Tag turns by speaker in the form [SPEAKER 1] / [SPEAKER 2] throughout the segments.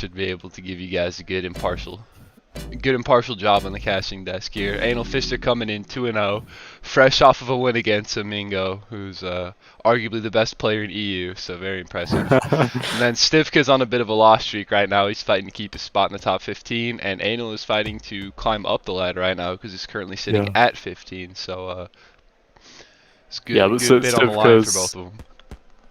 [SPEAKER 1] should be able to give you guys a good impartial job on the casting desk here. Analfister coming in 2-0, fresh off of a win against Mingo, who's arguably the best player in EU, so very impressive. And then Stivka's on a bit of a loss streak right now. He's fighting to keep his spot in the top 15, and Anal is fighting to climb up the ladder right now because he's currently sitting at 15. So it's good,
[SPEAKER 2] yeah, but
[SPEAKER 1] good bit on the line for both of them.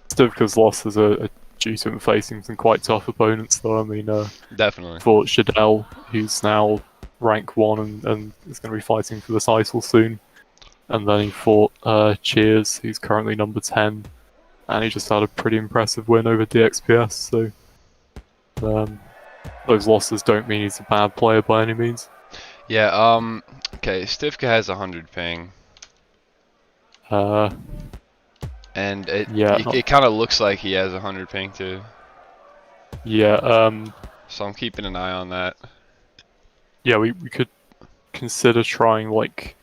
[SPEAKER 2] Stivka's losses are due to him facing some quite tough opponents, though. I mean,
[SPEAKER 1] Definitely.
[SPEAKER 2] fought Shadell, who's now rank 1 and is going to be fighting for the title soon. And then he fought Cheers, who's currently number 10. And he just had a pretty impressive win over DXPS, so those losses don't mean he's a bad player by any means.
[SPEAKER 1] Yeah, okay, Stivka has 100 ping. And it kind of looks like he has 100 ping too.
[SPEAKER 2] Yeah,
[SPEAKER 1] so I'm keeping an eye on that.
[SPEAKER 2] Yeah, we could consider trying, like,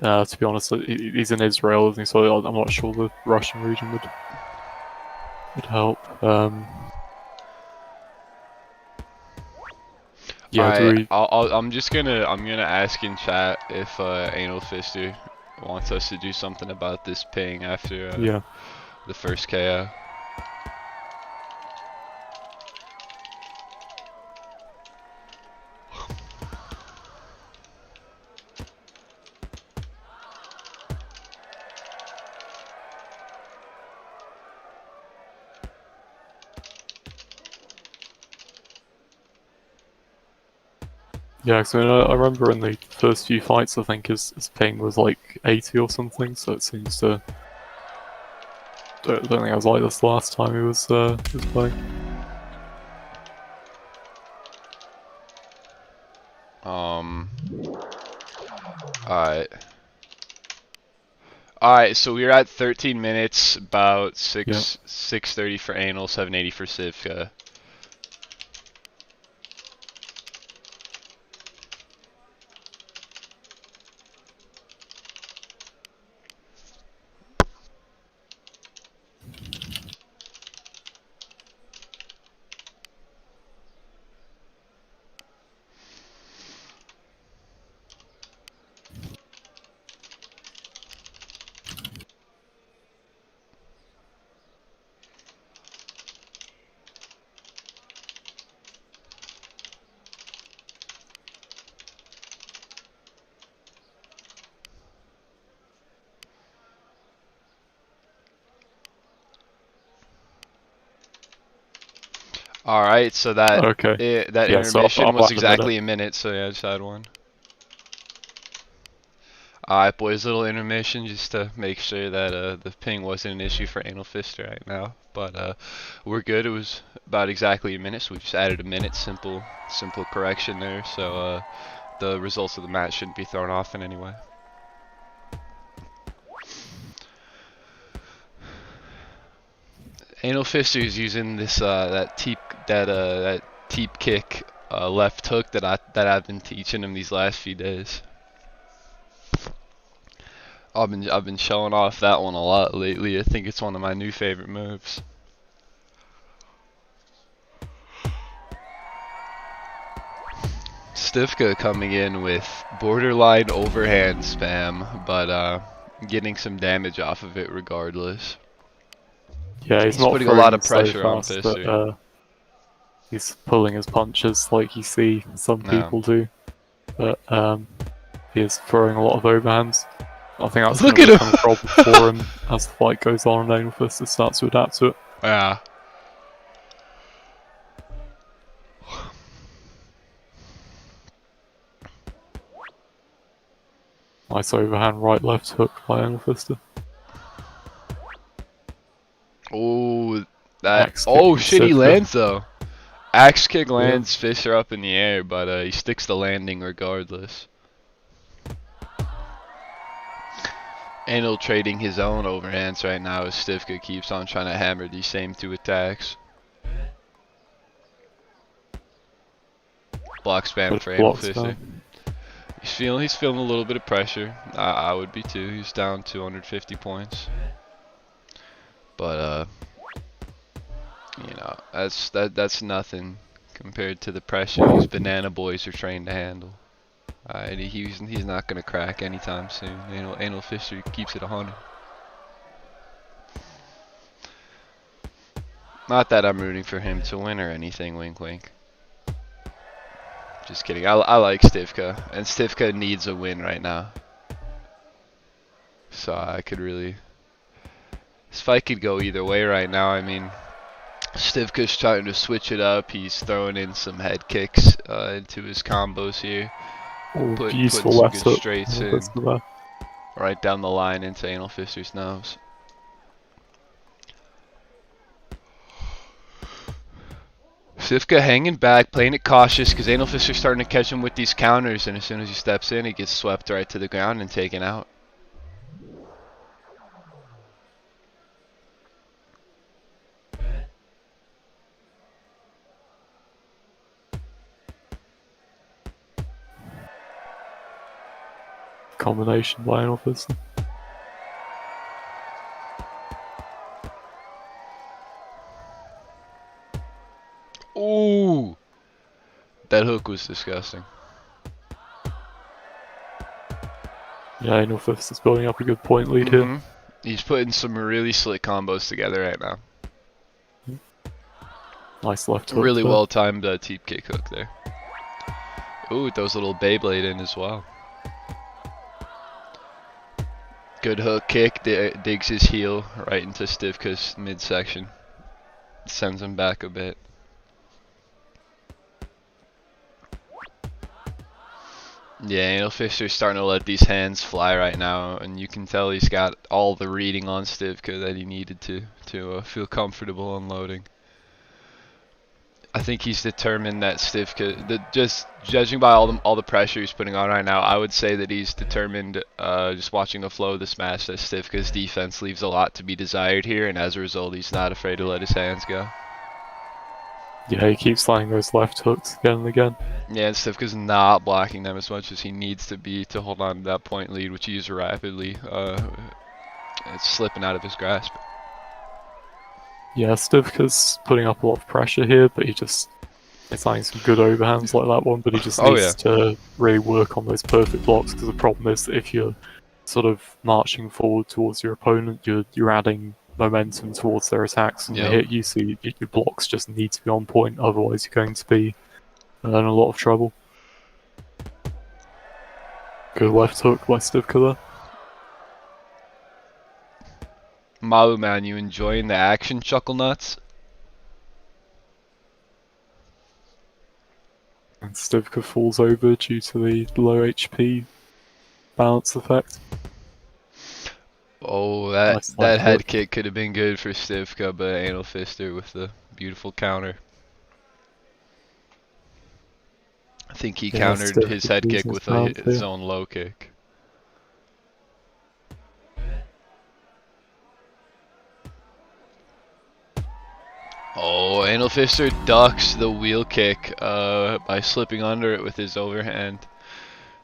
[SPEAKER 2] to be honest, he's in Israel, isn't he? So I'm not sure the Russian region would help. Yeah,
[SPEAKER 1] I'm gonna ask in chat if Analfister wants us to do something about this ping after the first KO.
[SPEAKER 2] Yeah, because I remember in the first few fights, I think his ping was like 80 or something, so it seems to... don't think I was like this the last time he was playing.
[SPEAKER 1] Alright, so we're at 13 minutes, about 630 for Anal, 780 for Sivka. Alright, so that intermission was exactly a minute, so yeah, I just had one. Alright boys, little intermission just to make sure that the ping wasn't an issue for Analfister right now. But we're good, it was about exactly a minute, so we just added a minute, simple correction there, so the results of the match shouldn't be thrown off in any way. Analfister is using this that teep kick left hook that I've been teaching him these last few days. I've been showing off that one a lot lately. I think it's one of my new favorite moves. Stivka coming in with borderline overhand spam, but getting some damage off of it regardless.
[SPEAKER 2] Yeah, he's not
[SPEAKER 1] putting a lot of pressure on
[SPEAKER 2] Fister. He's pulling his punches like you see some people do, but he is throwing a lot of overhands. I think that's going to become a problem for him as the fight goes on and Analfister starts to adapt to it.
[SPEAKER 1] Yeah.
[SPEAKER 2] Nice overhand right left hook by Analfister.
[SPEAKER 1] Oh, oh shit, he lands though. Axe kick lands, Fisher up in the air, but he sticks the landing regardless. Anal trading his own overhands right now as Stivka keeps on trying to hammer these same two attacks. Block spam for Analfister. He's feeling a little bit of pressure. I would be too. He's down 250 points. But you know, that's nothing compared to the pressure these banana boys are trained to handle. He's not gonna crack anytime soon. Anal Fisher keeps it 100. Not that I'm rooting for him to win or anything, wink wink. Just kidding. I like Stivka, and Stivka needs a win right now. So I could really... This fight could go either way right now. I mean, Stivka's trying to switch it up. He's throwing in some head kicks into his combos here. Putting some good straights in. Right down the line into Anal Fister's nose. Stivka hanging back, playing it cautious because Anal Fister's starting to catch him with these counters, and as soon as he steps in, he gets swept right to the ground and taken out.
[SPEAKER 2] Combination by Anal Fister.
[SPEAKER 1] Ooh! That hook was disgusting.
[SPEAKER 2] Yeah, Anal Fister's building up a good point lead here.
[SPEAKER 1] He's putting some really slick combos together right now.
[SPEAKER 2] Nice left hook.
[SPEAKER 1] Really well timed teep kick hook there. Ooh, throws a little Beyblade in as well. Good hook kick, digs his heel right into Stivka's midsection. Sends him back a bit. Yeah, Anal Fister's starting to let these hands fly right now, and you can tell he's got all the reading on Stivka that he needed to feel comfortable unloading. I think he's determined that Stivka, just judging by all the pressure he's putting on right now, I would say that he's determined, just watching the flow of this match, that Stivka's defense leaves a lot to be desired here, and as a result, he's not afraid to let his hands go.
[SPEAKER 2] Yeah, he keeps landing those left hooks again and again.
[SPEAKER 1] Yeah, and Stivka's not blocking them as much as he needs to be to hold on to that point lead, which he is rapidly. It's slipping out of his grasp.
[SPEAKER 2] Yeah, Stivka's putting up a lot of pressure here, but he's landing some good overhands like that one, but he just needs to really work on those perfect blocks, because the problem is that if you're sort of marching forward towards your opponent, you're adding momentum towards their attacks and they hit you, so your blocks just need to be on point, otherwise you're going to be in a lot of trouble. Good left hook by Stivka there.
[SPEAKER 1] Malu man, you enjoying the action, Chuckle Nuts?
[SPEAKER 2] And Stivka falls over due to the low HP balance effect.
[SPEAKER 1] Oh, that head kick could have been good for Stivka, but Anal Fister with the beautiful counter. I think he countered his head kick with his own low kick. Oh, Anal Fister ducks the wheel kick by slipping under it with his overhand.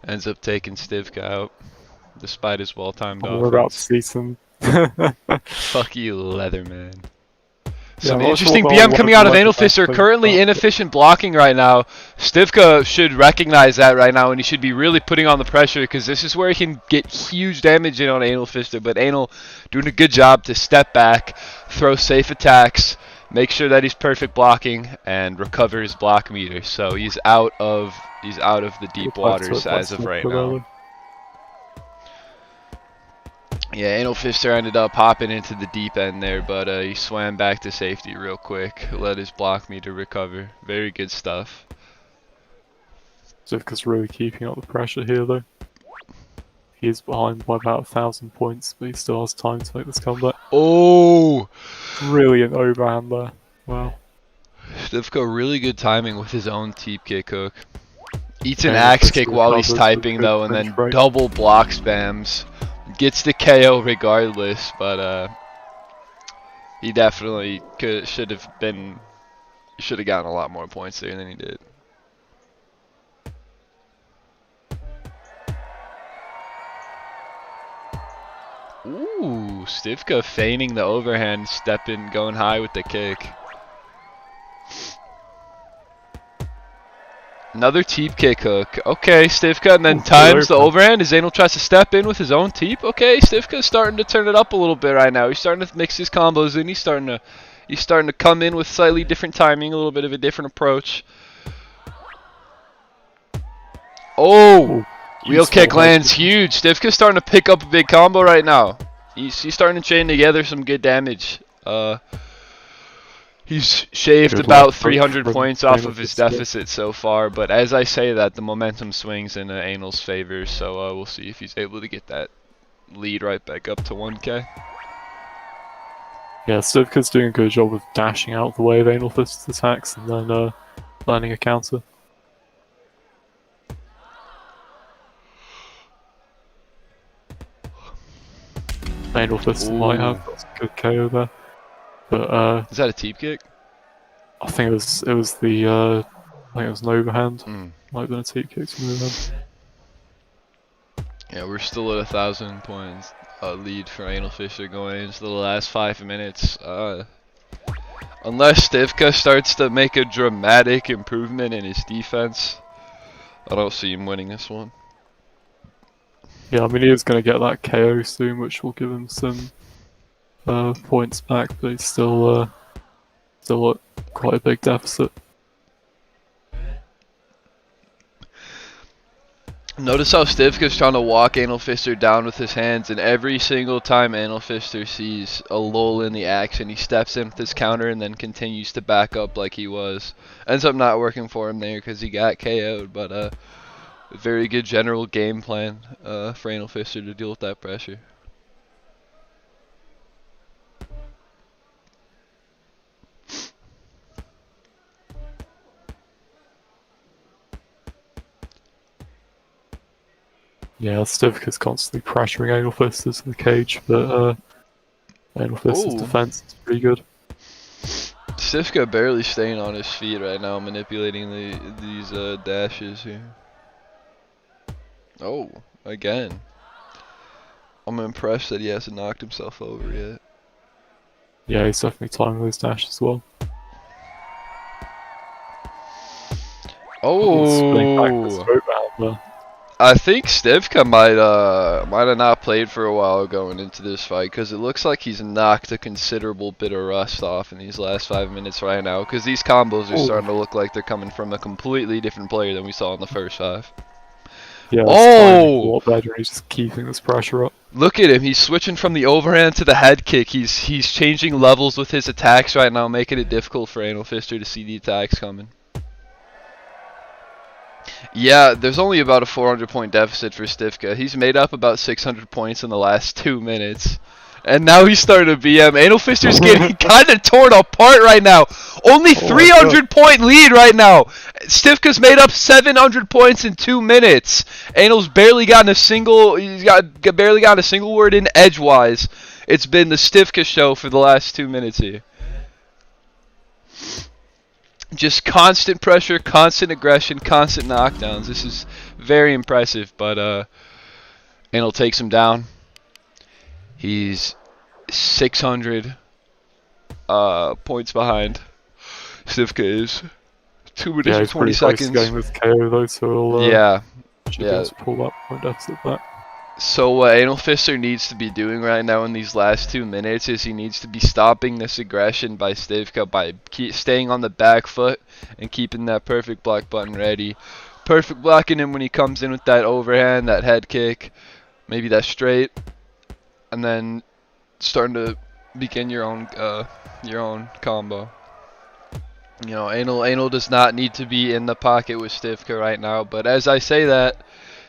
[SPEAKER 1] Ends up taking Stivka out, despite his well-timed offense.
[SPEAKER 2] We're about to see some...
[SPEAKER 1] Fuck you, Leatherman. Some interesting BM coming out of Anal Fister. Currently inefficient blocking right now. Stivka should recognize that right now, and he should be really putting on the pressure, because this is where he can get huge damage in on Anal Fister. But Anal doing a good job to step back, throw safe attacks, make sure that he's perfect blocking, and recover his block meter. So he's out of the deep waters as of right now. Yeah, Anal Fister ended up hopping into the deep end there, but he swam back to safety real quick. Let his block meter recover. Very good stuff.
[SPEAKER 2] Stivka's really keeping up the pressure here, though. He is behind by about 1,000 points, but he still has time to make this comeback.
[SPEAKER 1] Oh!
[SPEAKER 2] Brilliant overhand there. Wow.
[SPEAKER 1] Stivka really good timing with his own teep kick hook. Eats an axe kick while he's typing, though, and then double block spams. Gets the KO regardless, but he definitely should have gotten a lot more points there than he did. Ooh, Stivka feigning the overhand, stepping, going high with the kick. Another teep kick hook. Okay, Stivka, and then
[SPEAKER 2] Ooh,
[SPEAKER 1] times the
[SPEAKER 2] good
[SPEAKER 1] overhand as Anal tries to step in with his own teep. Okay, Stivka's starting to turn it up a little bit right now. He's starting to mix his combos in. He's starting to come in with slightly different timing, a little bit of a different approach. Oh,
[SPEAKER 2] Ooh,
[SPEAKER 1] wheel
[SPEAKER 2] useful
[SPEAKER 1] kick lands
[SPEAKER 2] head.
[SPEAKER 1] huge. Stivka's starting to pick up a big combo right now. He's starting to chain together some good damage. He's shaved
[SPEAKER 2] Good
[SPEAKER 1] about
[SPEAKER 2] left hook
[SPEAKER 1] 300
[SPEAKER 2] from
[SPEAKER 1] points off
[SPEAKER 2] Anal
[SPEAKER 1] of his
[SPEAKER 2] Fister.
[SPEAKER 1] deficit so far, but as I say that, the momentum swings in Anal's favor, so we'll see if he's able to get that lead right back up to 1K.
[SPEAKER 2] Yeah, Stivka's doing a good job of dashing out the way of Anal Fister's attacks and then landing a counter. Anal Fister might have got some good KO there, but
[SPEAKER 1] Is that a teep kick?
[SPEAKER 2] I think it was the I think it was an overhand.
[SPEAKER 1] Mm.
[SPEAKER 2] Might have been a teep kick to move in.
[SPEAKER 1] Yeah, we're still at 1,000 points lead for Anal Fister going into the last 5 minutes. Unless Stivka starts to make a dramatic improvement in his defense, I don't see him winning this one.
[SPEAKER 2] Yeah, I mean he is going to get that KO soon, which will give him some points back, but he's still at quite a big deficit.
[SPEAKER 1] Notice how Stivka's trying to walk Anal Fister down with his hands, and every single time Anal Fister sees a lull in the action, he steps in with his counter and then continues to back up like he was. Ends up not working for him there because he got KO'd, but a very good general game plan for Anal Fister to deal with that pressure.
[SPEAKER 2] Yeah, Stivka's constantly pressuring Anal Fister to the cage, but Anal Fister's defense is pretty good.
[SPEAKER 1] Stivka barely staying on his feet right now, manipulating these dashes here. Oh, again. I'm impressed that he hasn't knocked himself over yet.
[SPEAKER 2] Yeah, he's definitely timing those dashes as well.
[SPEAKER 1] Oh, I think Stivka might have not played for a while going into this fight, because it looks like he's knocked a considerable bit of rust off in these last 5 minutes right now, because these combos are starting to look like they're coming from a completely different player than we saw in the first 5.
[SPEAKER 2] Yeah, a lot better. He's just keeping this pressure up.
[SPEAKER 1] Look at him. He's switching from the overhand to the head kick. He's changing levels with his attacks right now, making it difficult for Anal Fister to see the attacks coming. Yeah, there's only about a 400 point deficit for Stivka. He's made up about 600 points in the last 2 minutes. And now he's starting to BM. Anal Fister's getting kind of torn apart right now. Only 300 point lead right now. Stivka's made up 700 points in 2 minutes. Anal's barely gotten a single. He's barely gotten a single word in edgewise. It's been the Stivka show for the last 2 minutes here. Just constant pressure, constant aggression, constant knockdowns. This is very impressive, but Anal takes him down. He's 600 points behind. Stivka is 2 minutes and 20 seconds.
[SPEAKER 2] Getting this KO though, so
[SPEAKER 1] he'll
[SPEAKER 2] should be able to pull that point deficit back.
[SPEAKER 1] So what Anal Fister needs to be doing right now in these last 2 minutes is he needs to be stopping this aggression by Stivka by staying on the back foot and keeping that perfect block button ready. Perfect blocking him when he comes in with that overhand, that head kick, maybe that straight, and then starting to begin your own combo. You know, Anal does not need to be in the pocket with Stivka right now, but as I say that,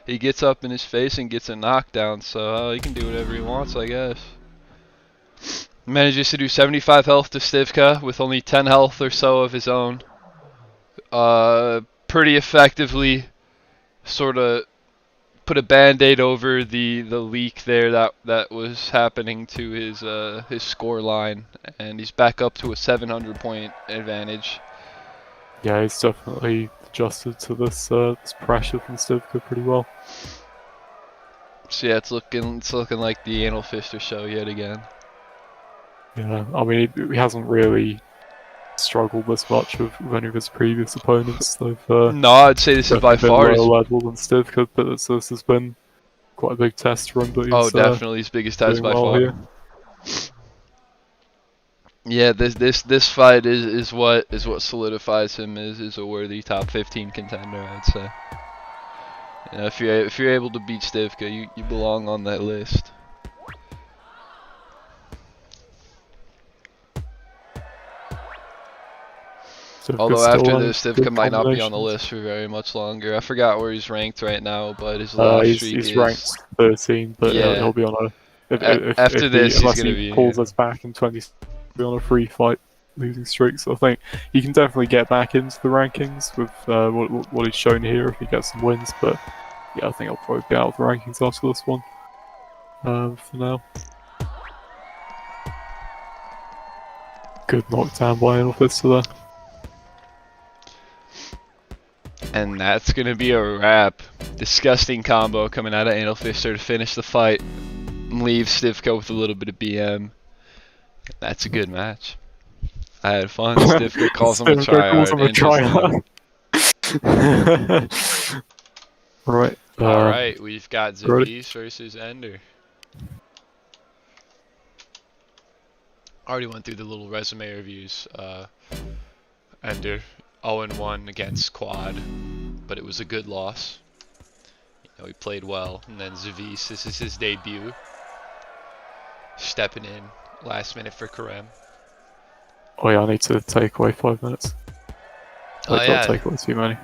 [SPEAKER 1] he gets up in his face and gets a knockdown, so he can do whatever he wants, I guess. Manages to do 75 health to Stivka with only 10 health or so of his own. Pretty effectively sort of put a band-aid over the leak there that was happening to his score line, and he's back up to a 700 point advantage.
[SPEAKER 2] Yeah, he's definitely adjusted to this pressure from Stivka pretty well.
[SPEAKER 1] So yeah, it's looking like the Anal Fister show yet again.
[SPEAKER 2] Yeah, I mean he hasn't really struggled this much with any of his previous opponents. They've
[SPEAKER 1] No, I'd say this is by
[SPEAKER 2] been
[SPEAKER 1] far his.
[SPEAKER 2] lower level than Stivka, but this has been quite a big test for him. But he's
[SPEAKER 1] Definitely his biggest test
[SPEAKER 2] doing
[SPEAKER 1] by
[SPEAKER 2] well
[SPEAKER 1] far.
[SPEAKER 2] here.
[SPEAKER 1] Yeah, this fight is what solidifies him as a worthy top 15 contender, I'd say. You know, if you're able to beat Stivka, you belong on that list. Although after this, Stivka might not be on the list for very much longer. I forgot where he's ranked right now, but his loss streak
[SPEAKER 2] he's ranked 13, but
[SPEAKER 1] yeah.
[SPEAKER 2] he'll be on
[SPEAKER 1] After this, he's
[SPEAKER 2] unless
[SPEAKER 1] gonna
[SPEAKER 2] he
[SPEAKER 1] be
[SPEAKER 2] pulls us back in 20, be on a 3-fight losing streak. So I think he can definitely get back into the rankings with what he's shown here if he gets some wins. But yeah, I think I'll probably be out of the rankings after this one. For now. Good knockdown by analfister there.
[SPEAKER 1] And that's gonna be a wrap. Disgusting combo coming out of analfister to finish the fight. Leave Stivka with a little bit of BM. That's a good match. I had fun. Stivka calls him a tryhard.
[SPEAKER 2] Right.
[SPEAKER 1] Alright, we've got Zivese versus Ender. Already went through the little resume reviews. Ender 0-1 against Quad, but it was a good loss. You know, he played well. And then Zivese, this is his debut. Stepping in last minute for Karem.
[SPEAKER 2] Oh yeah, I need to take away 5 minutes.
[SPEAKER 1] Oh yeah.
[SPEAKER 2] Take away too many.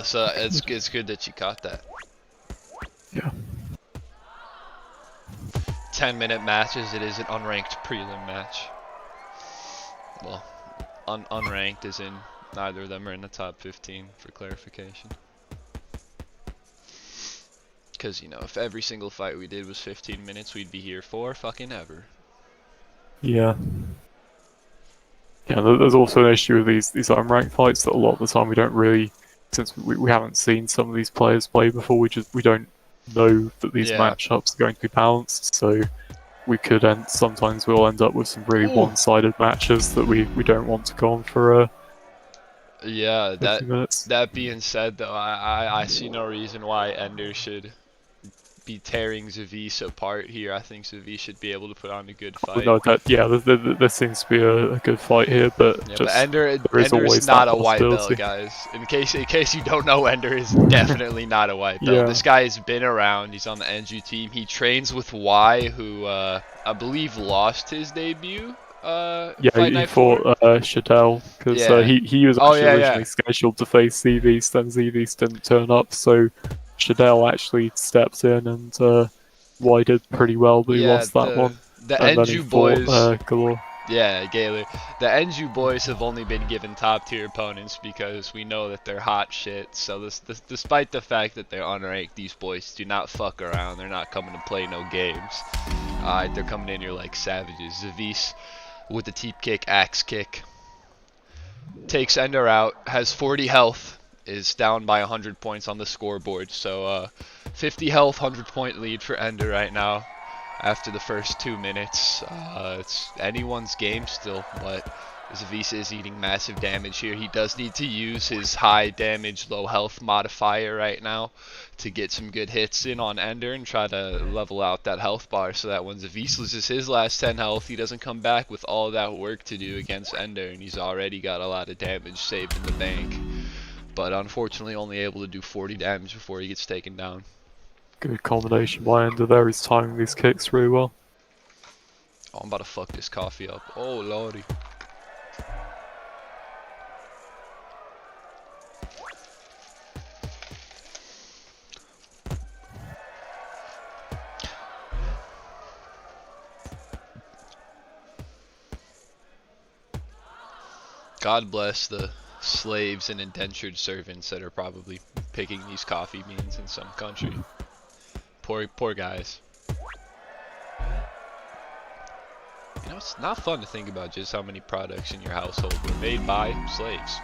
[SPEAKER 1] So it's good that you caught that.
[SPEAKER 2] Yeah.
[SPEAKER 1] 10-minute matches. It is an unranked prelim match. Well, unranked is in neither of them are in the top 15 for clarification. Because, you know, if every single fight we did was 15 minutes, we'd be here for fucking ever.
[SPEAKER 2] Yeah. Yeah, there's also an issue with these unranked fights that a lot of the time we don't really, since we haven't seen some of these players play before, we don't know that these matchups are going to be balanced, so we could sometimes we'll end up with some really one-sided matches that we don't want to go on for
[SPEAKER 1] yeah,
[SPEAKER 2] 50 minutes.
[SPEAKER 1] That being said, though, I see no reason why Ender should be tearing Zivese apart here. I think Zivese should be able to put on a good fight.
[SPEAKER 2] No, there seems to be a good fight here, but
[SPEAKER 1] yeah, but Ender is not a white belt, guys. In case you don't know, Ender is definitely not a white belt. Yeah. This guy has been around. He's on the NG team. He trains with Y, who I believe lost his debut.
[SPEAKER 2] Yeah, he fought Shadell because he was actually originally scheduled to face Zivese, then Zivese didn't turn up, so Shadell actually stepped in and Y did pretty well, but he lost that one.
[SPEAKER 1] The NG boys,
[SPEAKER 2] Galore.
[SPEAKER 1] Yeah, Gaylor. The NG boys have only been given top tier opponents because we know that they're hot shit. So despite the fact that they're unranked, these boys do not fuck around. They're not coming to play no games. They're coming in here like savages. Zivese with the teep kick, axe kick, takes Ender out, has 40 health, is down by 100 points on the scoreboard. So 50 health, 100 point lead for Ender right now after the first 2 minutes. It's anyone's game still, but Zivese is eating massive damage here. He does need to use his high damage, low health modifier right now to get some good hits in on Ender and try to level out that health bar so that when Zivese loses his last 10 health, he doesn't come back with all that work to do against Ender, and he's already got a lot of damage saved in the bank. But unfortunately only able to do 40 damage before he gets taken down.
[SPEAKER 2] Good combination by Ender there. He's timing these kicks really well.
[SPEAKER 1] Oh, I'm about to fuck this coffee up. Oh, lordy. God bless the slaves and indentured servants that are probably picking these coffee beans in some country. Poor guys. You know, it's not fun to think about just how many products in your household were made by slaves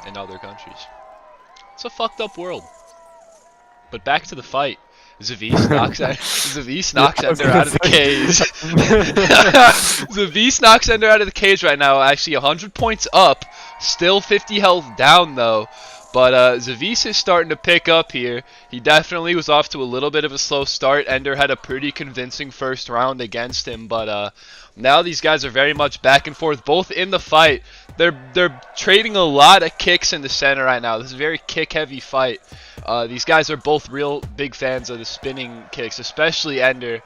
[SPEAKER 1] in other countries. It's a fucked up world. But back to the fight. Zivese knocks Ender out of the cage. Zivese knocks Ender out of the cage right now. Actually, 100 points up. Still 50 health down though. But Zivese is starting to pick up here. He definitely was off to a little bit of a slow start. Ender had a pretty convincing first round against him, but now these guys are very much back and forth, both in the fight. They're trading a lot of kicks in the center right now. This is a very kick-heavy fight. These guys are both real big fans of the spinning kicks, especially Ender,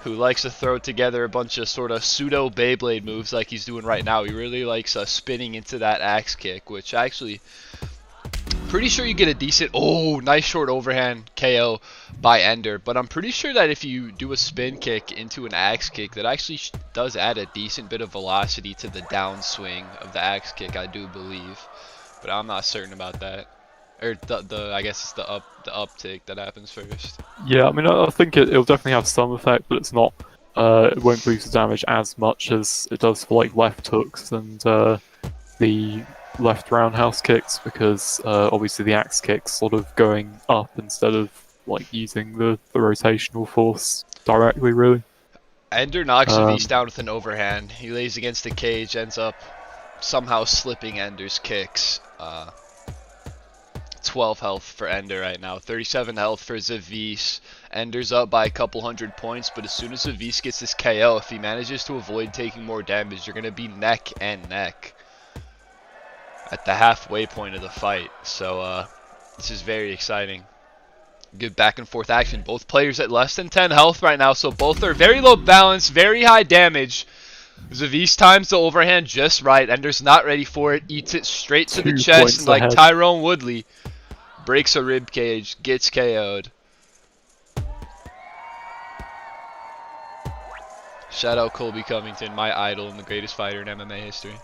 [SPEAKER 1] who likes to throw together a bunch of sort of pseudo Beyblade moves like he's doing right now. He really likes spinning into that axe kick, which actually, pretty sure you get a decent, oh, nice short overhand KO by Ender. But I'm pretty sure that if you do a spin kick into an axe kick, that actually does add a decent bit of velocity to the downswing of the axe kick, I do believe. But I'm not certain about that. Or I guess it's the uptick that happens first.
[SPEAKER 2] Yeah, I mean, I think it'll definitely have some effect, but it's not. It won't boost the damage as much as it does for like left hooks and the left roundhouse kicks, because obviously the axe kick's sort of going up instead of like using the rotational force directly, really.
[SPEAKER 1] Ender knocks Zivese down with an overhand. He lays against the cage, ends up somehow slipping Ender's kicks. 12 health for Ender right now, 37 health for Zivese. Ender's up by a couple hundred points, but as soon as Zivese gets this KO, if he manages to avoid taking more damage, you're going to be neck and neck at the halfway point of the fight. So this is very exciting. Good back and forth action. Both players at less than 10 health right now, so both are very low balance, very high damage. Zivese times the overhand just right. Ender's not ready for it. Eats it straight to the chest, and like Tyrone Woodley, breaks a rib cage, gets KO'd. Shout out Colby Covington, my idol and the greatest fighter in MMA history.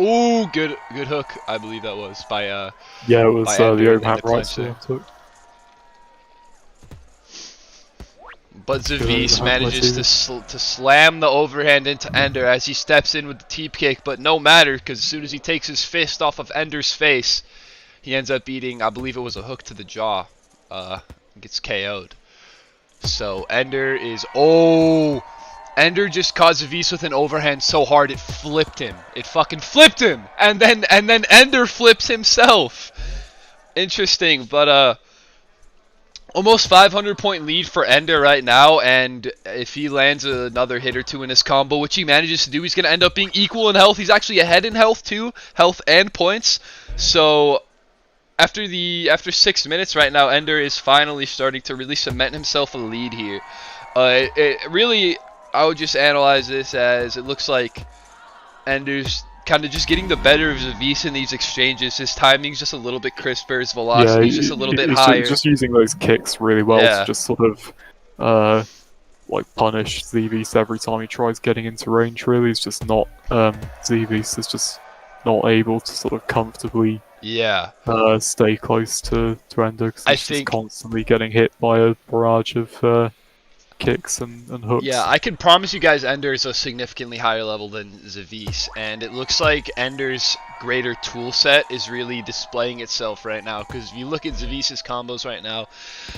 [SPEAKER 1] Ooh, good hook, I believe that was by
[SPEAKER 2] yeah, it was the overhand right hook.
[SPEAKER 1] But Zivese manages to slam the overhand into Ender as he steps in with the teep kick, but no matter, because as soon as he takes his fist off of Ender's face, he ends up eating, I believe it was a hook to the jaw, gets KO'd. So Ender is, oh, Ender just caught Zivese with an overhand so hard it flipped him. It fucking flipped him, and then Ender flips himself. Interesting, but almost 500 point lead for Ender right now, and if he lands another hit or two in his combo, which he manages to do, he's going to end up being equal in health. He's actually ahead in health too, health and points. So after 6 minutes right now, Ender is finally starting to really cement himself a lead here. It really, I would just analyze this as it looks like Ender's kind of just getting the better of Zivese in these exchanges. His timing's just a little bit crisper, his velocity's just a little bit higher.
[SPEAKER 2] Just using those kicks really well to just sort of like punish Zivese every time he tries getting into range. Really, he's just not Zivese is just not able to sort of comfortably stay close to Ender, because he's just constantly getting hit by a barrage of kicks and hooks.
[SPEAKER 1] Yeah, I can promise you guys Ender is a significantly higher level than Zivese, and it looks like Ender's greater tool set is really displaying itself right now, because if you look at Zivese's combos right now,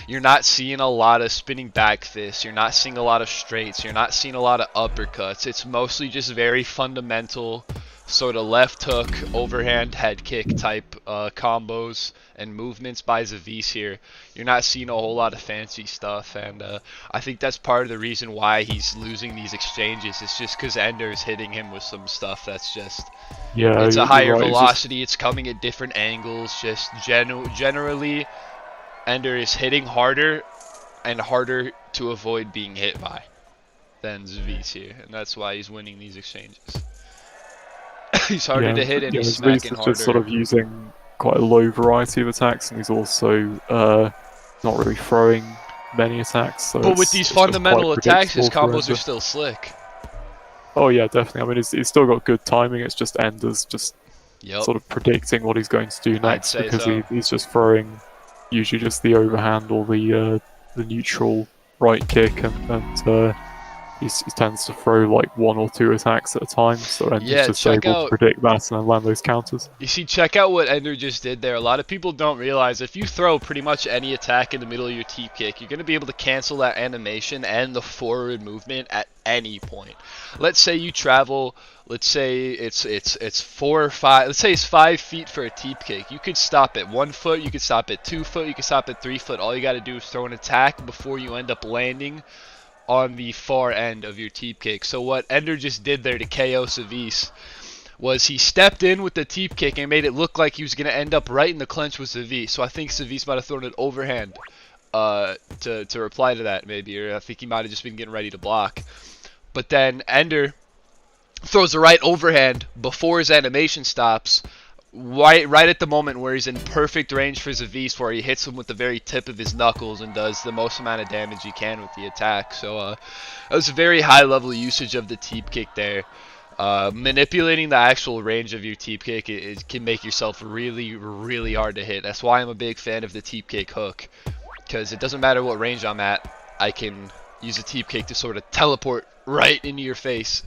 [SPEAKER 1] you're not seeing a lot of spinning back fists, you're not seeing a lot of straights, you're not seeing a lot of uppercuts. It's mostly just very fundamental sort of left hook, overhand, head kick type combos and movements by Zivese here. You're not seeing a whole lot of fancy stuff, and I think that's part of the reason why he's losing these exchanges. It's just because Ender is hitting him with some stuff that's just, it's a higher velocity, it's coming at different angles, just generally Ender is hitting harder and harder to avoid being hit by than Zivese here, and that's why he's winning these exchanges. He's harder to hit, and he's smacking harder.
[SPEAKER 2] Just sort of using quite a low variety of attacks, and he's also not really throwing many attacks. So
[SPEAKER 1] but with these fundamental attacks, his combos are still slick.
[SPEAKER 2] Oh yeah, definitely. I mean, he's still got good timing. It's just Ender's just sort of predicting what he's going to do next, because he's just throwing usually just the overhand or the neutral right kick, and he tends to throw like 1 or 2 attacks at a time, so Ender's just able to predict that and then land those counters.
[SPEAKER 1] You see, check out what Ender just did there. A lot of people don't realize if you throw pretty much any attack in the middle of your teep kick, you're going to be able to cancel that animation and the forward movement at any point. Let's say you travel, let's say it's 4 or 5, let's say it's 5 feet for a teep kick. You could stop at 1 foot, you could stop at 2 foot, you could stop at 3 foot. All you got to do is throw an attack before you end up landing on the far end of your teep kick. So what Ender just did there to KO Zivese was he stepped in with the teep kick and made it look like he was going to end up right in the clinch with Zivese. So I think Zivese might have thrown an overhand to reply to that maybe, or I think he might have just been getting ready to block. But then Ender throws the right overhand before his animation stops, right at the moment where he's in perfect range for Zivese, where he hits him with the very tip of his knuckles and does the most amount of damage he can with the attack. So that was a very high level usage of the teep kick there. Manipulating the actual range of your teep kick, it can make yourself really, really hard to hit. That's why I'm a big fan of the teep kick hook, because it doesn't matter what range I'm at, I can use a teep kick to sort of teleport right into your face.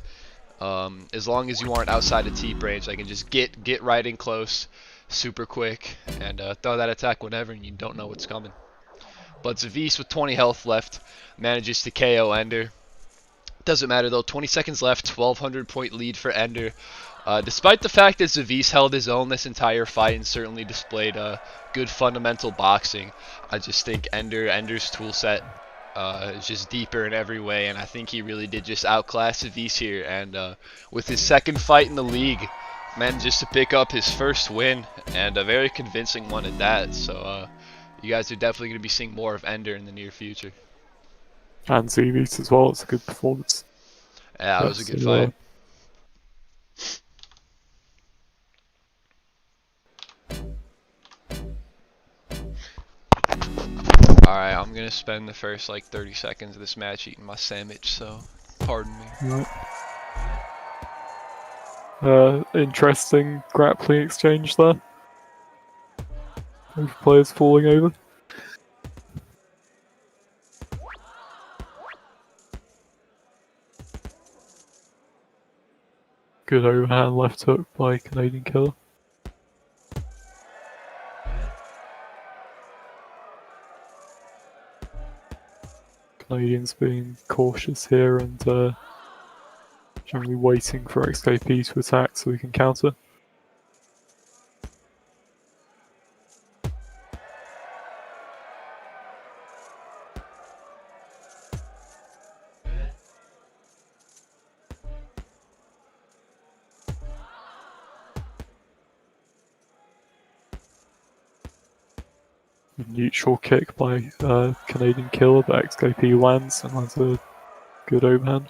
[SPEAKER 1] As long as you aren't outside of teep range, I can just get right in close super quick and throw that attack whenever, and you don't know what's coming. But Zivese with 20 health left manages to KO Ender. Doesn't matter though, 20 seconds left, 1,200 point lead for Ender. Despite the fact that Zivese held his own this entire fight and certainly displayed good fundamental boxing, I just think Ender's toolset is just deeper in every way, and I think he really did just outclass Zivese here. And with his second fight in the league, manages to pick up his first win, and a very convincing one at that. So you guys are definitely going to be seeing more of Ender in the near future.
[SPEAKER 2] And Zivese as well, it's a good performance.
[SPEAKER 1] Yeah, it was a good fight. Alright, I'm gonna spend the first like 30 seconds of this match eating my sandwich, so pardon me.
[SPEAKER 2] Right. Interesting grappling exchange there. Both players falling over. Good overhand left hook by Canadian Killa. Canadians being cautious here and generally waiting for XKP to attack so we can counter. Neutral kick by Canadian Killa, but XKP lands and lands a good overhand.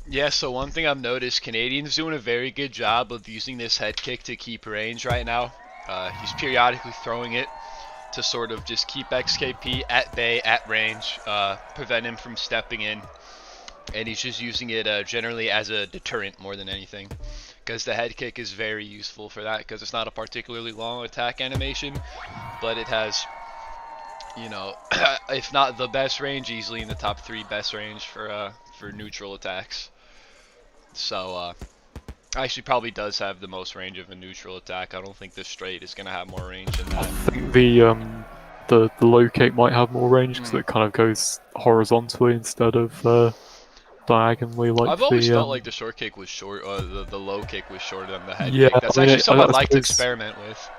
[SPEAKER 1] Yeah, so one thing I've noticed, Canadian's doing a very good job of using this head kick to keep range right now. He's periodically throwing it to sort of just keep XKP at bay, at range, prevent him from stepping in. And he's just using it generally as a deterrent more than anything. Because the head kick is very useful for that, because it's not a particularly long attack animation, but it has, you know, if not the best range, easily in the top 3 best range for neutral attacks. So actually probably does have the most range of a neutral attack. I don't think the straight is going to have more range than that.
[SPEAKER 2] I think the low kick might have more range because it kind of goes horizontally instead of diagonally. Like
[SPEAKER 1] I've always felt like the short kick was short, the low kick was shorter than the head kick. That's actually something I'd like to experiment with.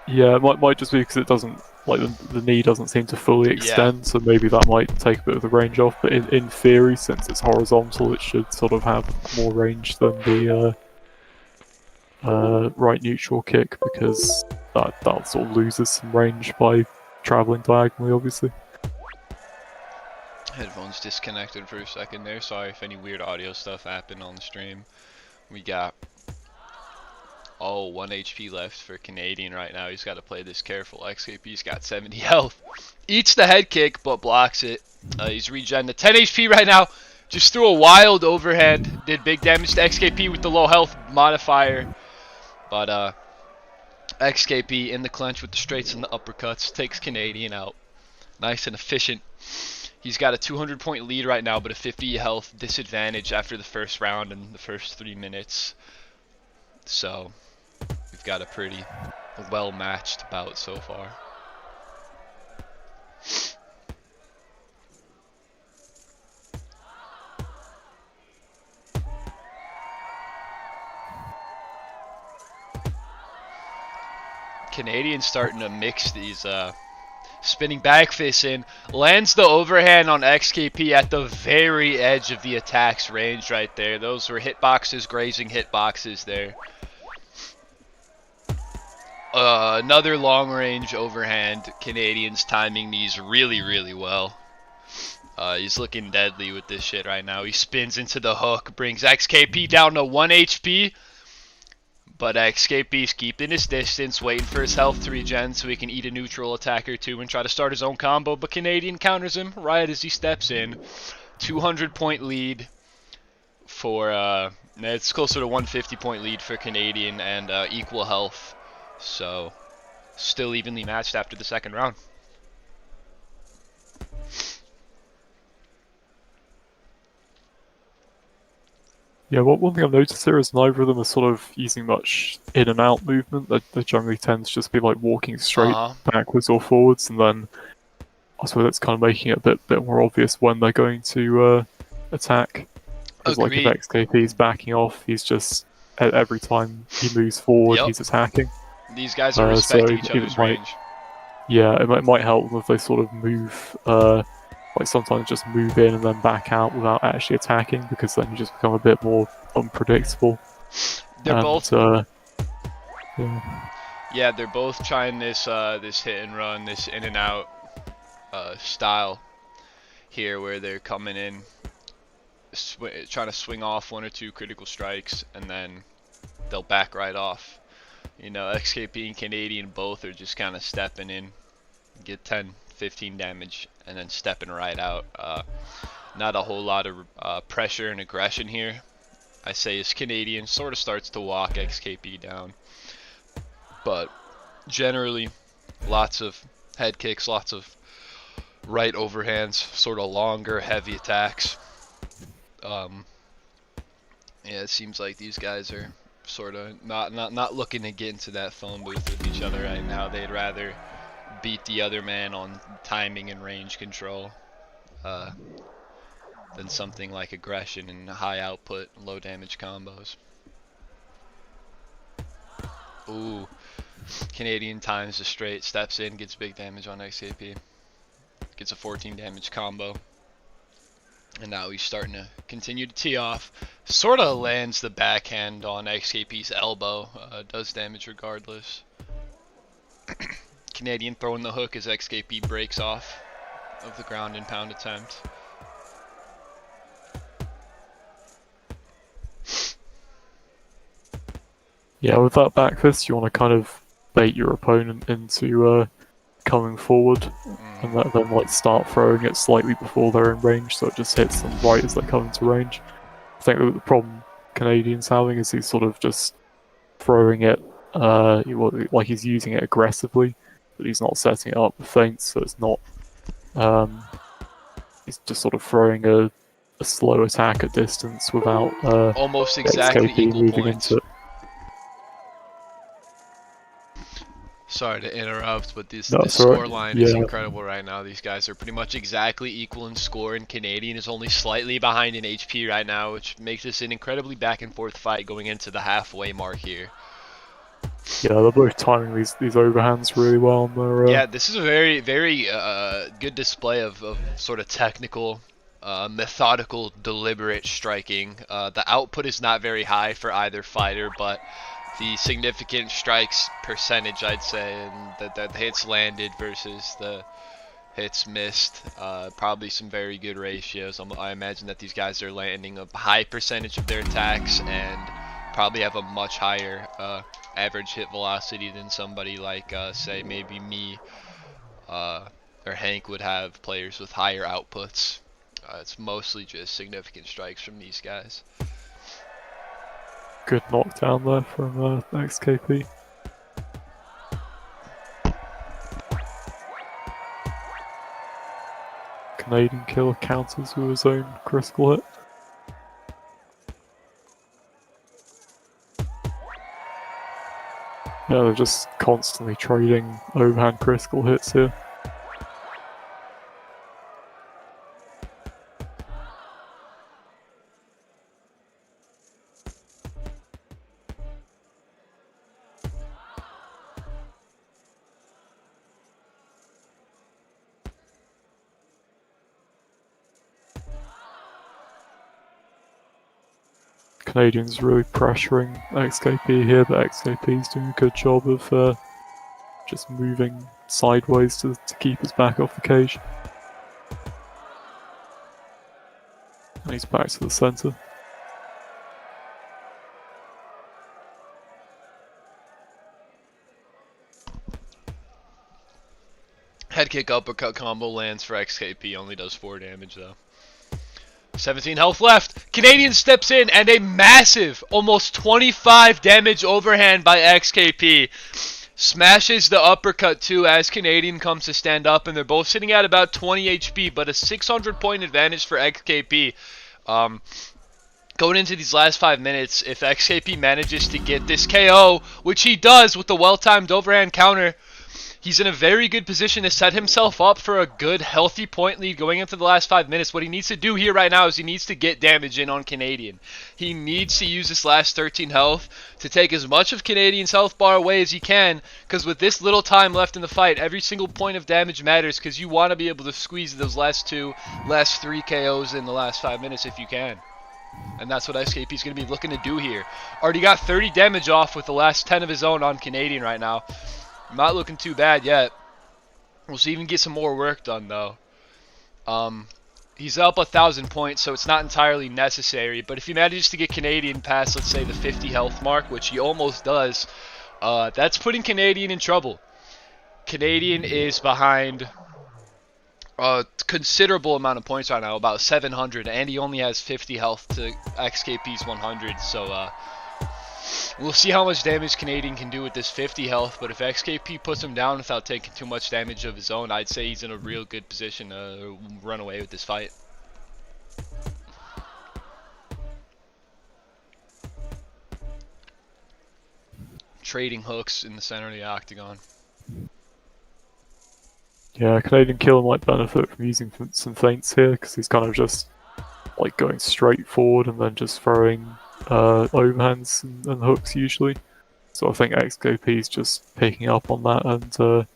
[SPEAKER 2] Yeah, it might just be because it doesn't, like the knee doesn't seem to fully extend, so maybe that might take a bit of the range off. But in theory, since it's horizontal, it should sort of have more range than the right neutral kick, because that sort of loses some range by traveling diagonally, obviously.
[SPEAKER 1] Headphones disconnected for a second there. Sorry if any weird audio stuff happened on the stream. We got 1 HP left for Canadian right now. He's got to play this careful. XKP's got 70 health. Eats the head kick, but blocks it. He's regen to 10 HP right now. Just threw a wild overhand. Did big damage to XKP with the low health modifier. But XKP in the clinch with the straights and the uppercuts. Takes Canadian out. Nice and efficient. He's got a 200-point lead right now, but a 50 health disadvantage after the first round and the first 3 minutes. So we've got a pretty well-matched bout so far. Canadian starting to mix these spinning back fists in, lands the overhand on XKP at the very edge of the attack's range right there. Those were hitboxes, grazing hitboxes there. Another long range overhand. Canadian's timing these really, really well. He's looking deadly with this shit right now. He spins into the hook, brings XKP down to 1 HP. But XKP's keeping his distance, waiting for his health to regen so he can eat a neutral attack or two and try to start his own combo. But Canadian counters him right as he steps in. 200-point lead for, it's closer to 150-point lead for Canadian and equal health. So, still evenly matched after the second round.
[SPEAKER 2] Yeah, one thing I've noticed here is neither of them are sort of using much in and out movement. They generally tend to just be like walking straight backwards or forwards, and then I suppose it's kind of making it a bit more obvious when they're going to attack. Because like if XKP is backing off, he's just every time he moves forward, he's attacking.
[SPEAKER 1] These guys are respecting each other's range.
[SPEAKER 2] Yeah, it might help them if they sort of move. Like sometimes just move in and then back out without actually attacking, because then you just become a bit more unpredictable.
[SPEAKER 1] They're both.
[SPEAKER 2] Yeah,
[SPEAKER 1] they're both trying this this hit and run, this in and out style here, where they're coming in, trying to swing off 1 or 2 critical strikes, and then they'll back right off. You know, XKP and Canadian both are just kind of stepping in, get 10, 15 damage, and then stepping right out. Not a whole lot of pressure and aggression here. I say as Canadian sort of starts to walk XKP down, but generally lots of head kicks, lots of right overhands, sort of longer, heavy attacks. Yeah, it seems like these guys are sort of not looking to get into that phone booth with each other right now. They'd rather beat the other man on timing and range control than something like aggression and high output, low damage combos. Ooh, Canadian times the straight, steps in, gets big damage on XKP, gets a 14 damage combo, and now he's starting to continue to tee off. Sort of lands the backhand on XKP's elbow, does damage regardless. Canadian throwing the hook as XKP breaks off of the ground and pound attempt.
[SPEAKER 2] Yeah, with that back fist, you want to kind of bait your opponent into coming forward, and then like start throwing it slightly before they're in range, so it just hits them right as they come into range. I think that the problem Canadian's having is he's sort of just throwing it, like he's using it aggressively, but he's not setting it up with feints, so it's not. He's just sort of throwing a slow attack at distance without
[SPEAKER 1] almost exactly
[SPEAKER 2] XKP
[SPEAKER 1] equal
[SPEAKER 2] moving
[SPEAKER 1] points.
[SPEAKER 2] into it.
[SPEAKER 1] Sorry to interrupt, but this score line is incredible right now. These guys are pretty much exactly equal in score, and Canadian is only slightly behind in HP right now, which makes this an incredibly back and forth fight going into the halfway mark here.
[SPEAKER 2] Yeah, they're both timing these overhands really well.
[SPEAKER 1] Yeah, this is a very, very good display of sort of technical, methodical, deliberate striking. The output is not very high for either fighter, but the significant strikes percentage, I'd say, and the hits landed versus the hits missed, probably some very good ratios. I imagine that these guys are landing a high percentage of their attacks and probably have a much higher average hit velocity than somebody like, say, maybe me or Hank would have, players with higher outputs. It's mostly just significant strikes from these guys.
[SPEAKER 2] Good knockdown there from XKP. Canadian Killa counters with his own critical hit. Yeah, they're just constantly trading overhand critical hits here. Canadian's really pressuring XKP here, but XKP's doing a good job of just moving sideways to keep his back off the cage. And he's back to the centre.
[SPEAKER 1] Head kick uppercut combo lands for XKP, only does 4 damage though. 17 health left. Canadian steps in and a massive, almost 25 damage overhand by XKP. Smashes the uppercut too as Canadian comes to stand up, and they're both sitting at about 20 HP, but a 600 point advantage for XKP. Going into these last 5 minutes, if XKP manages to get this KO, which he does with the well-timed overhand counter, he's in a very good position to set himself up for a good, healthy point lead going into the last 5 minutes. What he needs to do here right now is he needs to get damage in on Canadian. He needs to use this last 13 health to take as much of Canadian's health bar away as he can, because with this little time left in the fight, every single point of damage matters, because you want to be able to squeeze those last 3 KOs in the last 5 minutes if you can. And that's what XKP is going to be looking to do here. Already got 30 damage off with the last 10 of his own on Canadian right now. Not looking too bad yet. We'll see if he can get some more work done though. He's up 1,000 points, so it's not entirely necessary. But if he manages to get Canadian past, let's say, the 50 health mark, which he almost does, that's putting Canadian in trouble. Canadian is behind a considerable amount of points right now, about 700, and he only has 50 health to XKP's 100. So we'll see how much damage Canadian can do with this 50 health, but if XKP puts him down without taking too much damage of his own, I'd say he's in a real good position to run away with this fight. Trading hooks in the center of the octagon.
[SPEAKER 2] Yeah, Canadian Killa might benefit from using some feints here, because he's kind of just like going straight forward and then just throwing overhands and hooks usually. So I think XKP is just picking up on that and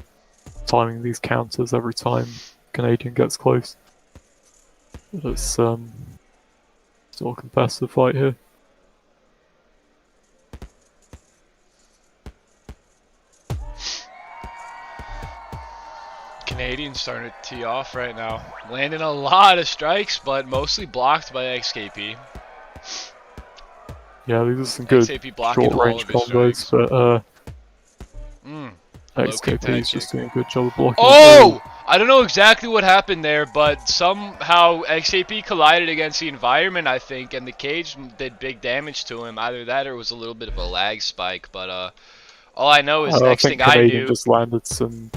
[SPEAKER 2] timing these counters every time Canadian gets close. But it's still a competitive fight here.
[SPEAKER 1] Canadian's starting to tee off right now. Landing a lot of strikes, but mostly blocked by XKP.
[SPEAKER 2] Yeah, these are some good short-range combos, but XKP is just doing a good job of blocking.
[SPEAKER 1] Oh! I don't know exactly what happened there, but somehow XKP collided against the environment, I think, and the cage did big damage to him. Either that or it was a little bit of a lag spike, but all I know is next thing I knew...
[SPEAKER 2] just landed some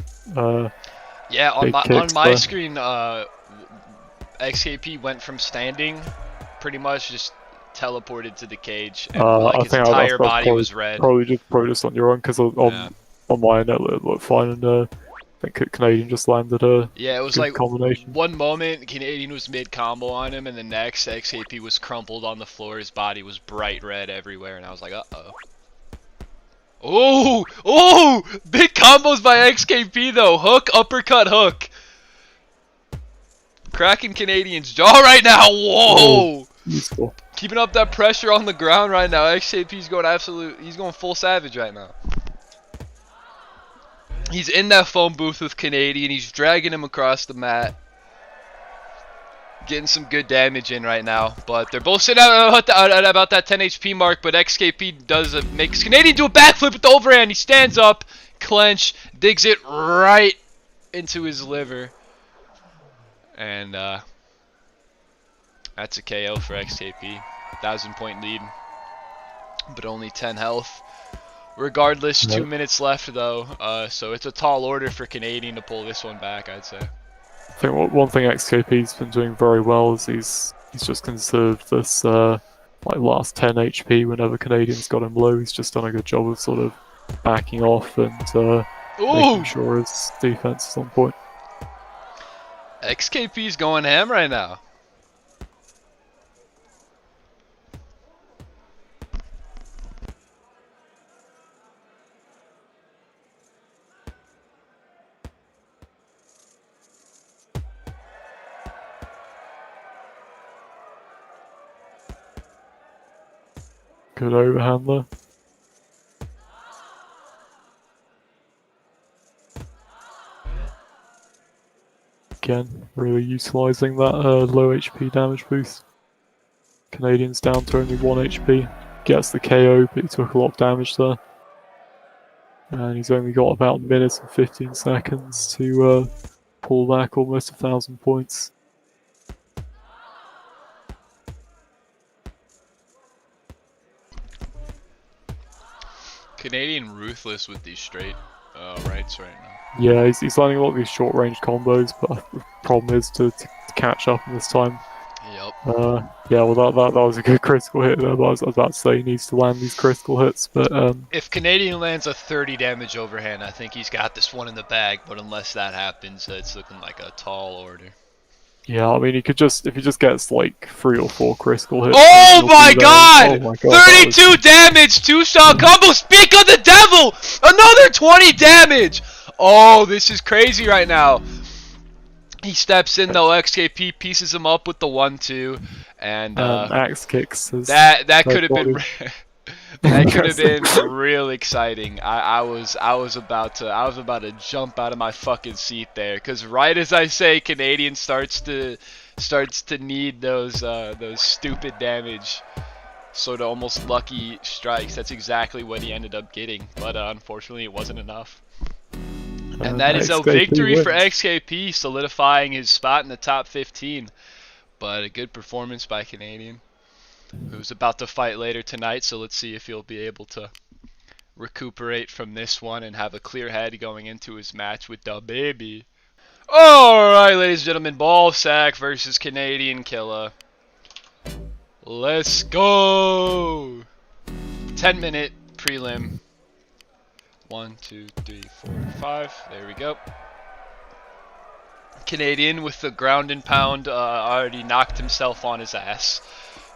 [SPEAKER 1] yeah, on my screen, XKP went from standing, pretty much just teleported to the cage, and like his entire body was red.
[SPEAKER 2] Probably just on your own, because on mine it looked fine, and I think Canadian just landed a
[SPEAKER 1] it was like combination. One moment Canadian was mid combo on him, and the next XKP was crumpled on the floor. His body was bright red everywhere, and I was like, uh-oh. Oh, big combos by XKP though. Hook, uppercut, hook. Cracking Canadian's jaw right now. Whoa.
[SPEAKER 2] Useful.
[SPEAKER 1] Keeping up that pressure on the ground right now. XKP's going he's going full savage right now. He's in that phone booth with Canadian. He's dragging him across the mat. Getting some good damage in right now, but they're both sitting at about that 10 HP mark, but XKP makes Canadian do a backflip with the overhand. He stands up, clench, digs it right into his liver, and that's a KO for XKP. 1,000 point lead, but only 10 health. Regardless, 2 minutes left though, so it's a tall order for Canadian to pull this one back, I'd say.
[SPEAKER 2] I think one thing XKP's been doing very well is he's just conserved this like last 10 HP whenever Canadians got him low. He's just done a good job of sort of backing off and making sure his defense is on point.
[SPEAKER 1] XKP's going ham right now.
[SPEAKER 2] Good overhand there. Again, really utilising that low HP damage boost. Canadian's down to only 1 HP. Gets the KO, but he took a lot of damage there. And he's only got about a minute and 15 seconds to pull back almost 1,000 points.
[SPEAKER 1] Canadian ruthless with these straight rights right now.
[SPEAKER 2] Yeah, he's landing a lot of these short range combos, but the problem is to catch up in this time.
[SPEAKER 1] Yep.
[SPEAKER 2] Yeah, well that was a good critical hit there, but I was about to say he needs to land these critical hits, but
[SPEAKER 1] if Canadian lands a 30 damage overhand, I think he's got this one in the bag, but unless that happens, it's looking like a tall order.
[SPEAKER 2] Yeah, I mean, if he just gets like 3 or 4 critical hits.
[SPEAKER 1] Oh my god!
[SPEAKER 2] Oh my god!
[SPEAKER 1] 32 damage, 2-shot combo. Speak of the devil! Another 20 damage. Oh, this is crazy right now. He steps in though. XKP pieces him up with the 1-2, and
[SPEAKER 2] axe kicks.
[SPEAKER 1] That could have been. That could have been real exciting. I was about to jump out of my fucking seat there, because right as I say Canadian starts to need those stupid damage, sort of almost lucky strikes. That's exactly what he ended up getting, but unfortunately it wasn't enough. And that is a victory for XKP, solidifying his spot in the top 15. But a good performance by Canadian, who's about to fight later tonight, so let's see if he'll be able to recuperate from this one and have a clear head going into his match with the baby. Alright, ladies and gentlemen, Ballsac versus Canadian Killa. Let's go! 10-minute prelim. 1, 2, 3, 4, 5. There we go. Canadian with the ground and pound already knocked himself on his ass.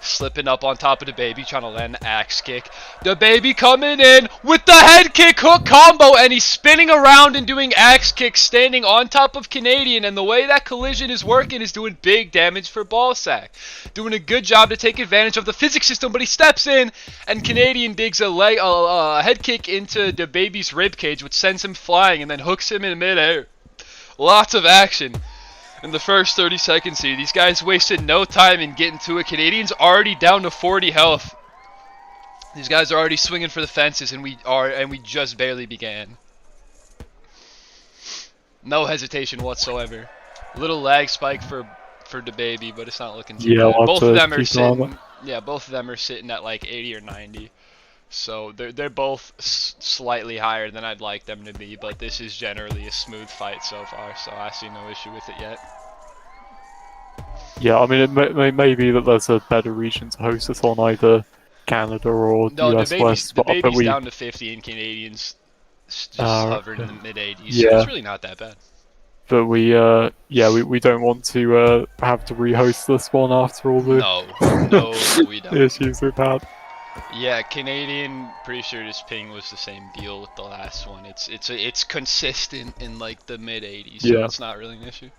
[SPEAKER 1] Slipping up on top of the baby, trying to land an axe kick. The baby coming in with the head kick hook combo, and he's spinning around and doing axe kicks, standing on top of Canadian, and the way that collision is working is doing big damage for Ballsac. Doing a good job to take advantage of the physics system, but he steps in, and Canadian digs a head kick into the baby's ribcage, which sends him flying and then hooks him in midair. Lots of action in the first 30 seconds here. These guys wasted no time in getting to it. Canadian's already down to 40 health. These guys are already swinging for the fences, and we just barely began. No hesitation whatsoever. Little lag spike for the baby, but it's not looking too bad. Both of them are sitting. Yeah, both of them are sitting at like 80 or 90. So they're both slightly higher than I'd like them to be, but this is generally a smooth fight so far, so I see no issue with it yet.
[SPEAKER 2] Yeah, I mean, it may be that there's a better region to host this on, either Canada or US West.
[SPEAKER 1] The baby's down to 50 and Canadians just hovering in the mid-80s, so it's really not that bad.
[SPEAKER 2] But we don't want to have to rehost this one after all the
[SPEAKER 1] no, we don't.
[SPEAKER 2] issues we've had.
[SPEAKER 1] Yeah, Canadian, pretty sure this ping was the same deal with the last one. It's consistent in like the mid 80s, so it's not really an issue.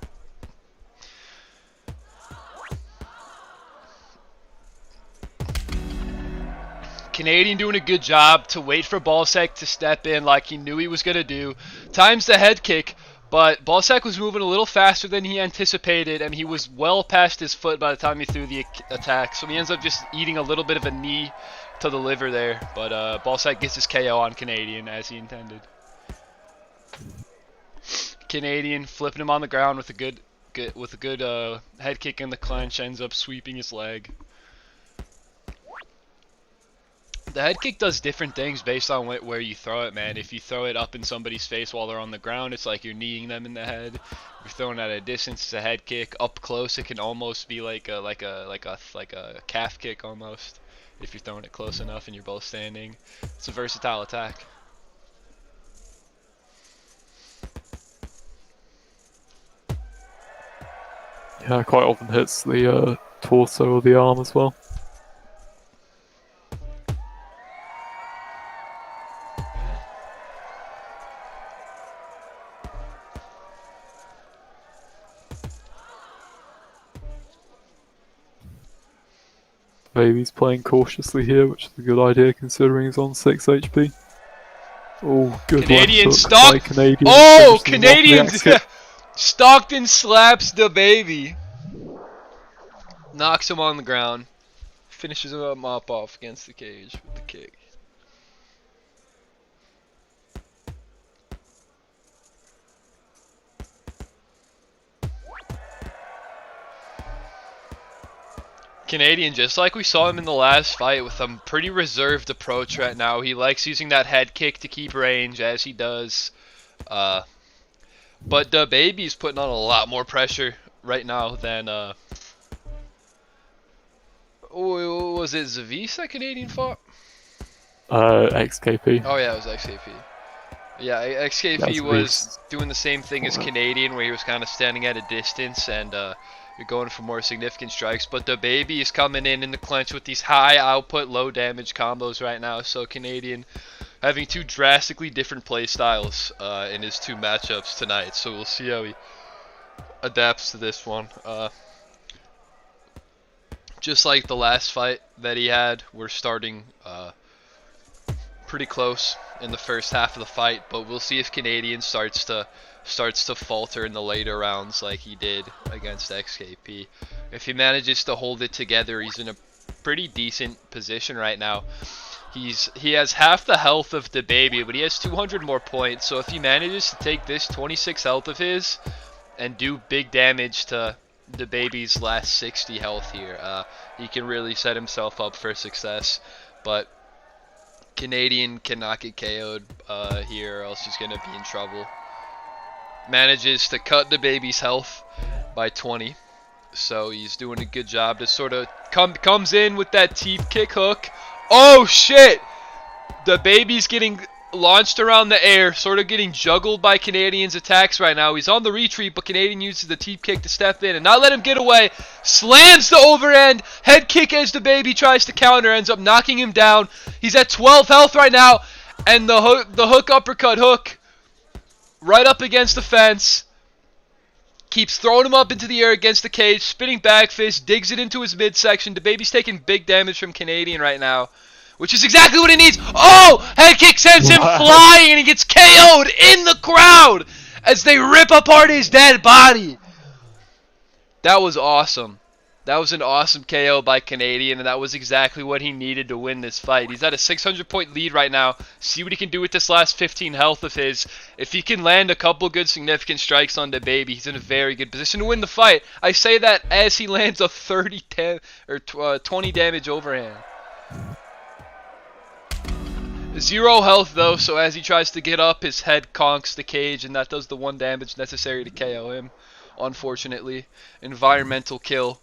[SPEAKER 1] Canadian doing a good job to wait for Ballsac to step in like he knew he was gonna do. Times the head kick, but Ballsac was moving a little faster than he anticipated, and he was well past his foot by the time he threw the attack, so he ends up just eating a little bit of a knee to the liver there, but Ballsac gets his KO on Canadian as he intended. Canadian flipping him on the ground with a good head kick in the clinch, ends up sweeping his leg. The head kick does different things based on where you throw it, man. If you throw it up in somebody's face while they're on the ground, it's like you're kneeing them in the head. If you're throwing at a distance, it's a head kick. Up close, it can almost be like a calf kick almost. If you're throwing it close enough and you're both standing, it's a versatile attack.
[SPEAKER 2] Yeah, quite often hits the torso or the arm as well. Baby's playing cautiously here, which is a good idea considering he's on 6 HP. Oh, good
[SPEAKER 1] Canadian
[SPEAKER 2] left hook
[SPEAKER 1] stock.
[SPEAKER 2] by Canadian.
[SPEAKER 1] Oh, Canadian Stockton slaps the baby. Knocks him on the ground. Finishes him up off against the cage with the kick. Canadian, just like we saw him in the last fight, with a pretty reserved approach right now. He likes using that head kick to keep range, as he does. But the baby's putting on a lot more pressure right now than was it Zivese that Canadian fought?
[SPEAKER 2] XKP.
[SPEAKER 1] Oh yeah, it was XKP. Yeah, XKP was doing the same thing as Canadian, where he was kind of standing at a distance and you're going for more significant strikes. But the baby is coming in the clinch with these high output, low damage combos right now. So Canadian having two drastically different play styles in his two matchups tonight. So we'll see how he adapts to this one. Just like the last fight that he had, we're starting pretty close in the first half of the fight, but we'll see if Canadian starts to falter in the later rounds like he did against XKP. If he manages to hold it together, he's in a pretty decent position right now. He has half the health of the baby, but he has 200 more points. So if he manages to take this 26 health of his and do big damage to the baby's last 60 health here, he can really set himself up for success. But Canadian cannot get KO'd here, or else he's gonna be in trouble. Manages to cut the baby's health by 20, so he's doing a good job to sort of comes in with that teeth kick hook. Oh shit! The baby's getting launched around the air, sort of getting juggled by Canadian's attacks right now. He's on the retreat, but Canadian uses the teep kick to step in and not let him get away. Slams the overhand head kick as the baby tries to counter, ends up knocking him down. He's at 12 health right now, and the hook uppercut hook right up against the fence. Keeps throwing him up into the air against the cage, spinning back fist, digs it into his midsection. The baby's taking big damage from Canadian right now, which is exactly what he needs. Oh! Head kick sends him flying, and he gets KO'd in the crowd as they rip apart his dead body. That was awesome. That was an awesome KO by Canadian, and that was exactly what he needed to win this fight. He's at a 600-point lead right now. See what he can do with this last 15 health of his. If he can land a couple good significant strikes on the baby, he's in a very good position to win the fight. I say that as he lands a 20 damage overhand. 0 health though, so as he tries to get up, his head conks the cage, and that does the 1 damage necessary to KO him. Unfortunately, environmental kill.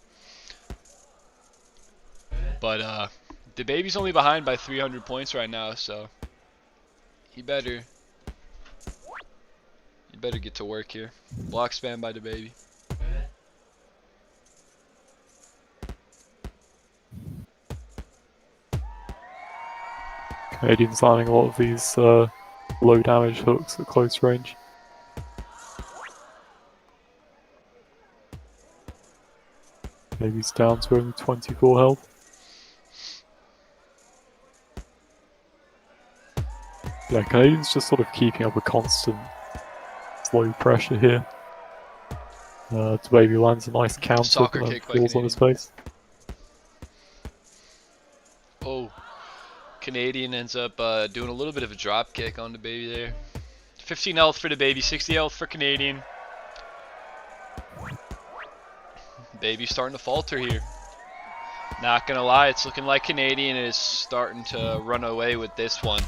[SPEAKER 1] But the baby's only behind by 300 points right now, so he better get to work here. Block spam by the baby.
[SPEAKER 2] Canadian's landing a lot of these low damage hooks at close range. Baby's down to only 24 health. Yeah, Canadian's just sort of keeping up a constant slow pressure here. The baby lands a nice counter
[SPEAKER 1] Soccer
[SPEAKER 2] and
[SPEAKER 1] kick by
[SPEAKER 2] falls on his
[SPEAKER 1] Canadian.
[SPEAKER 2] face.
[SPEAKER 1] Oh, Canadian ends up doing a little bit of a drop kick on the baby there. 15 health for the baby, 60 health for Canadian. Baby's starting to falter here. Not gonna lie, it's looking like Canadian is starting to run away with this one.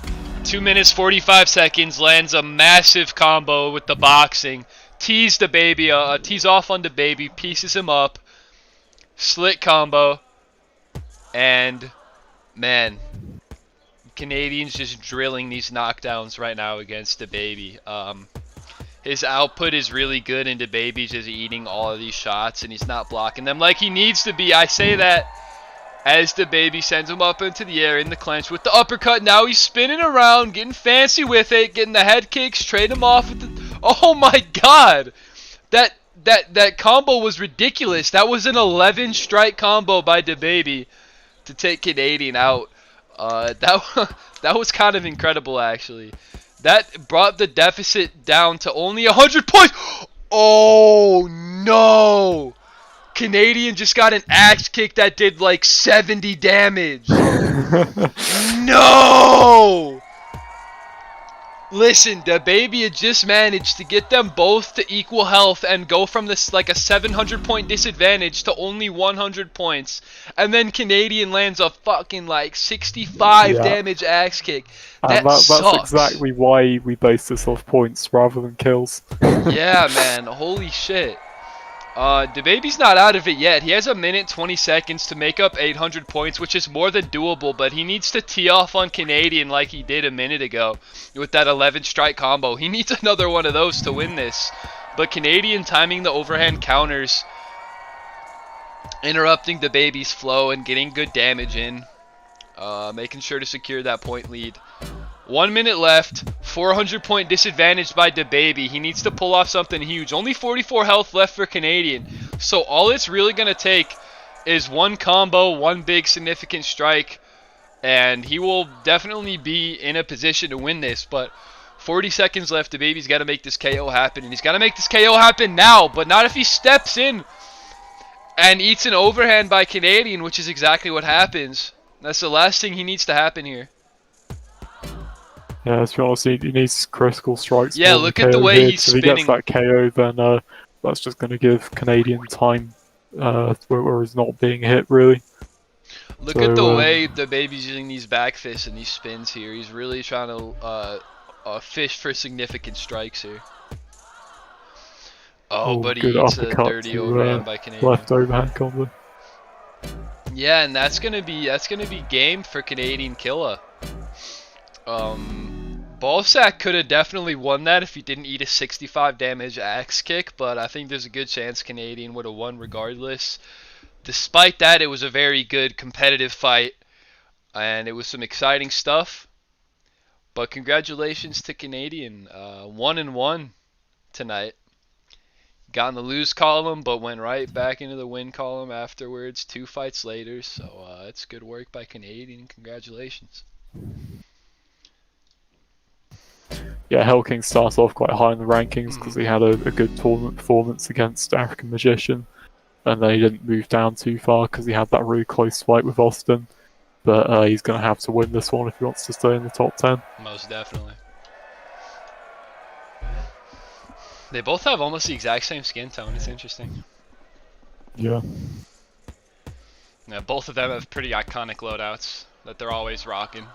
[SPEAKER 1] 2 minutes 45 seconds, lands a massive combo with the boxing. Tees the baby, tees off on the baby, pieces him up. Slit combo. And, man, Canadian's just drilling these knockdowns right now against the baby. His output is really good, and the baby's just eating all of these shots, and he's not blocking them like he needs to be. I say that as the baby sends him up into the air in the clinch with the uppercut. Now he's spinning around, getting fancy with it, getting the head kicks, trade him off with the... Oh my god! That combo was ridiculous. That was an 11 strike combo by the baby to take Canadian out. That was kind of incredible, actually. That brought the deficit down to only 100 points. Oh no! Canadian just got an axe kick that did like 70 damage. No! Listen, the baby had just managed to get them both to equal health and go from this like a 700 point disadvantage to only 100 points. And then Canadian lands a fucking like 65 damage axe kick. That's
[SPEAKER 2] exactly why we base this off points rather than kills.
[SPEAKER 1] Yeah, man. Holy shit. The baby's not out of it yet. He has a minute 20 seconds to make up 800 points, which is more than doable, but he needs to tee off on Canadian like he did a minute ago with that 11 strike combo. He needs another one of those to win this. But Canadian timing the overhand counters, interrupting the baby's flow and getting good damage in, making sure to secure that point lead. 1 minute left, 400 point disadvantage by the baby. He needs to pull off something huge. Only 44 health left for Canadian. So all it's really going to take is one combo, one big significant strike, and he will definitely be in a position to win this. But 40 seconds left. The baby's got to make this KO happen, and he's got to make this KO happen now, but not if he steps in and eats an overhand by Canadian, which is exactly what happens. That's the last thing he needs to happen here.
[SPEAKER 2] Yeah, to be honest, he needs critical strikes.
[SPEAKER 1] Yeah, look at the way he's spinning.
[SPEAKER 2] If he gets that KO, then that's just going to give Canadian time where he's not being hit, really.
[SPEAKER 1] Look at the way the baby's using these back fists and these spins here. He's really trying to fish for significant strikes here. Oh, but he eats a dirty overhand by Canadian.
[SPEAKER 2] Left overhand combo.
[SPEAKER 1] Yeah, and that's gonna be game for Kanadian Killa. Ballsac could have definitely won that if he didn't eat a 65 damage axe kick, but I think there's a good chance Canadian would have won regardless. Despite that, it was a very good competitive fight, and it was some exciting stuff. But congratulations to Canadian, 1-1 tonight. Got in the lose column, but went right back into the win column afterwards, 2 fights later. So it's good work by Canadian. Congratulations.
[SPEAKER 2] Yeah, Helking started off quite high in the rankings because he had a good tournament performance against African Magician, and then he didn't move down too far because he had that really close fight with Austin. But he's going to have to win this one if he wants to stay in the top 10.
[SPEAKER 1] Most definitely. They both have almost the exact same skin tone. It's interesting.
[SPEAKER 2] Yeah.
[SPEAKER 1] Yeah, both of them have pretty iconic loadouts that they're always rocking.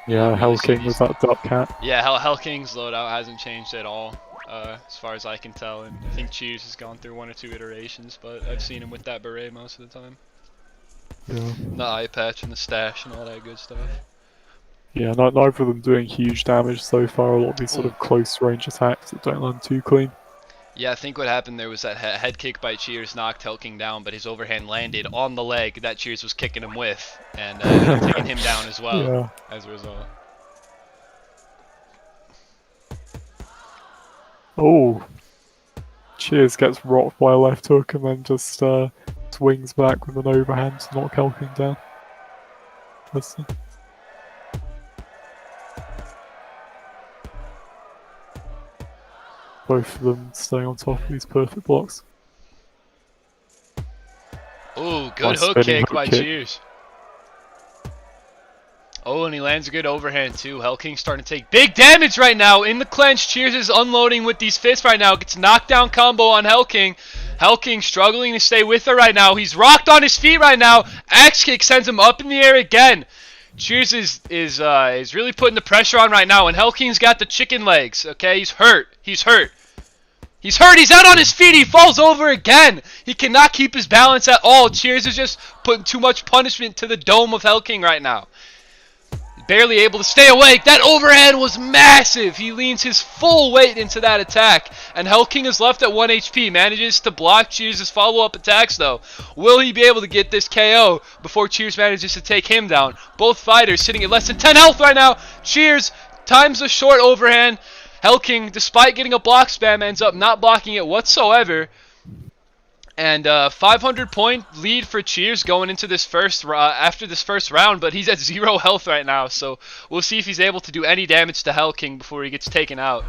[SPEAKER 2] Yeah, Helking with that duck hat.
[SPEAKER 1] Yeah, Helking's loadout hasn't changed at all, as far as I can tell. And I think Cheers has gone through 1 or 2 iterations, but I've seen him with that beret most of the time.
[SPEAKER 2] Yeah.
[SPEAKER 1] The eye patch and the stash and all that good stuff.
[SPEAKER 2] Yeah, neither of them doing huge damage so far. A lot of these sort of close range attacks that don't land too clean.
[SPEAKER 1] Yeah, I think what happened there was that head kick by Cheers knocked Helking down, but his overhand landed on the leg that Cheers was kicking him with, and taking him down as well as a result. Oh,
[SPEAKER 2] Cheers gets rocked by a left hook and then just swings back with an overhand to knock Helking down. Interesting. Both of them staying on top of these perfect blocks.
[SPEAKER 1] Oh, good hook kick by Cheers. Oh, and he lands a good overhand too. Helking's starting to take big damage right now in the clinch. Cheers is unloading with these fists right now. Gets knockdown combo on Helking. Helking struggling to stay with her right now. He's rocked on his feet right now. Axe kick sends him up in the air again. Cheers is really putting the pressure on right now, and Helking's got the chicken legs. Okay, he's hurt. He's hurt. He's hurt. He's out on his feet. He falls over again. He cannot keep his balance at all. Cheers is just putting too much punishment to the dome of Helking right now. Barely able to stay awake. That overhand was massive. He leans his full weight into that attack. And Helking is left at 1 HP. Manages to block Cheers' follow-up attacks, though. Will he be able to get this KO before Cheers manages to take him down? Both fighters sitting at less than 10 health right now. Cheers times a short overhand. Helking, despite getting a block spam, ends up not blocking it whatsoever. And 500-point lead for Cheers going into this after this first round, but he's at 0 health right now, so we'll see if he's able to do any damage to Helking before he gets taken out.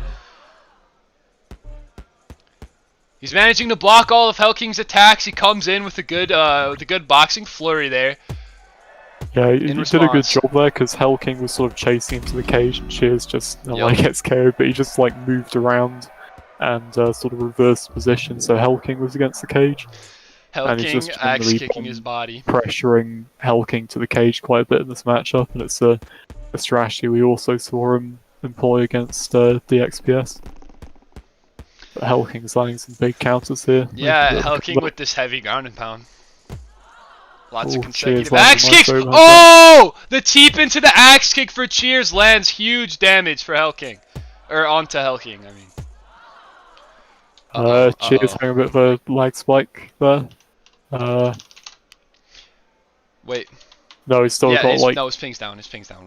[SPEAKER 1] He's managing to block all of Helking's attacks. He comes in with a good boxing flurry there.
[SPEAKER 2] Yeah, he did a good job there because Helking was sort of chasing him to the cage, and Cheers just gets KO'd, but he just like moved around and sort of reversed position, so Helking was against the cage. And he's just
[SPEAKER 1] axe kicking his body,
[SPEAKER 2] pressuring Helking to the cage quite a bit in this matchup, and it's a strategy we also saw him employ against DXPS. But Helking's landing some big counters here.
[SPEAKER 1] Yeah, Helking with this heavy ground and pound. Lots of consecutive
[SPEAKER 2] Cheers
[SPEAKER 1] axe kicks! Oh! The teep into the axe kick for Cheers lands huge damage for Helking. Or onto Helking, I mean.
[SPEAKER 2] Cheers having a bit of a lag spike there.
[SPEAKER 1] Wait.
[SPEAKER 2] No, he's still got like...
[SPEAKER 1] No, his ping's down,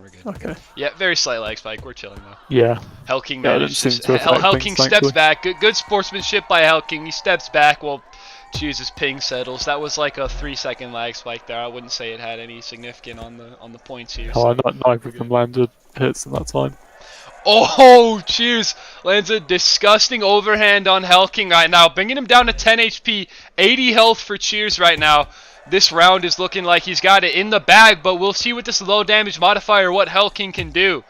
[SPEAKER 1] we're good.
[SPEAKER 2] Okay.
[SPEAKER 1] Yeah, very slight lag spike, we're chilling though.
[SPEAKER 2] Yeah.
[SPEAKER 1] Helking manages Helking steps back, good sportsmanship by Helking, he steps back while Cheers' ping settles. That was like a 3-second lag spike there, I wouldn't say it had any significant on the points here.
[SPEAKER 2] Oh, neither of them landed hits in that time.
[SPEAKER 1] Oh, Cheers lands a disgusting overhand on Helking right now, bringing him down to 10 HP, 80 health for Cheers right now. This round is looking like he's got it in the bag, but we'll see with this low damage modifier what Helking can do.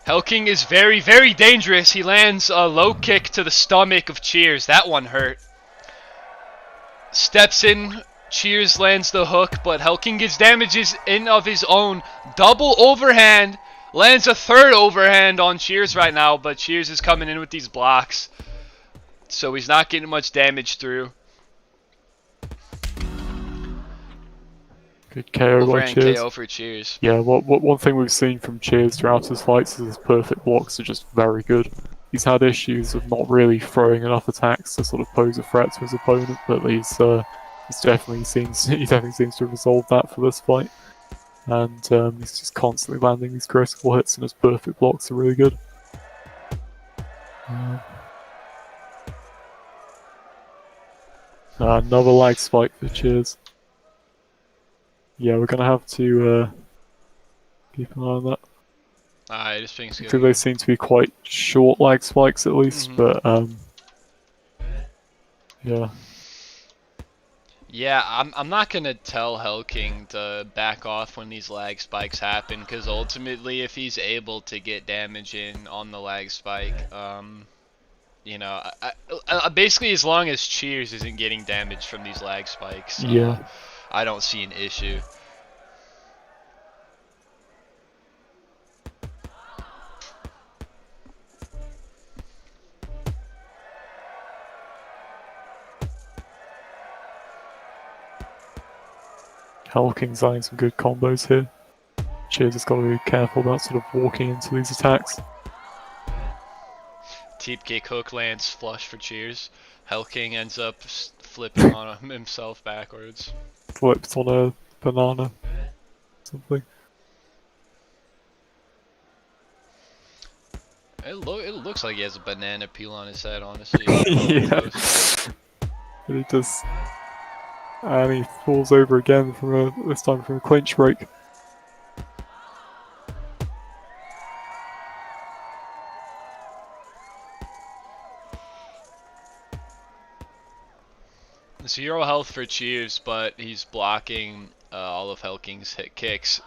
[SPEAKER 1] Helking is very, very dangerous. He lands a low kick to the stomach of Cheers. That one hurt. Steps in. Cheers lands the hook, but Helking gets damages in of his own. Double overhand. Lands a third overhand on Cheers right now, but Cheers is coming in with these blocks. So he's not getting much damage through.
[SPEAKER 2] Good KO by Cheers.
[SPEAKER 1] KO for Cheers.
[SPEAKER 2] Yeah, one thing we've seen from Cheers throughout his fights is his perfect blocks are just very good. He's had issues of not really throwing enough attacks to sort of pose a threat to his opponent, but he definitely seems to have resolved that for this fight. And he's just constantly landing these critical hits, and his perfect blocks are really good. Another lag spike for Cheers. Yeah, we're gonna have to keep an eye on that.
[SPEAKER 1] Alright, this thing's good.
[SPEAKER 2] Because they seem to be quite short lag spikes at least, but yeah.
[SPEAKER 1] Yeah, I'm not gonna tell Helking to back off when these lag spikes happen, because ultimately, if he's able to get damage in on the lag spike, you know, basically as long as Cheers isn't getting damage from these lag spikes,
[SPEAKER 2] yeah,
[SPEAKER 1] I don't see an issue.
[SPEAKER 2] Helking's landing some good combos here. Cheers has got to be careful about sort of walking into these attacks.
[SPEAKER 1] Teep kick hook lands flush for Cheers. Helking ends up flipping on himself backwards.
[SPEAKER 2] Flips on a banana. Something.
[SPEAKER 1] It looks like he has a banana peel on his head, honestly.
[SPEAKER 2] Yeah. He does. And he falls over again this time from a clinch break.
[SPEAKER 1] Zero health for Cheers, but he's blocking all of Helking's hit kicks.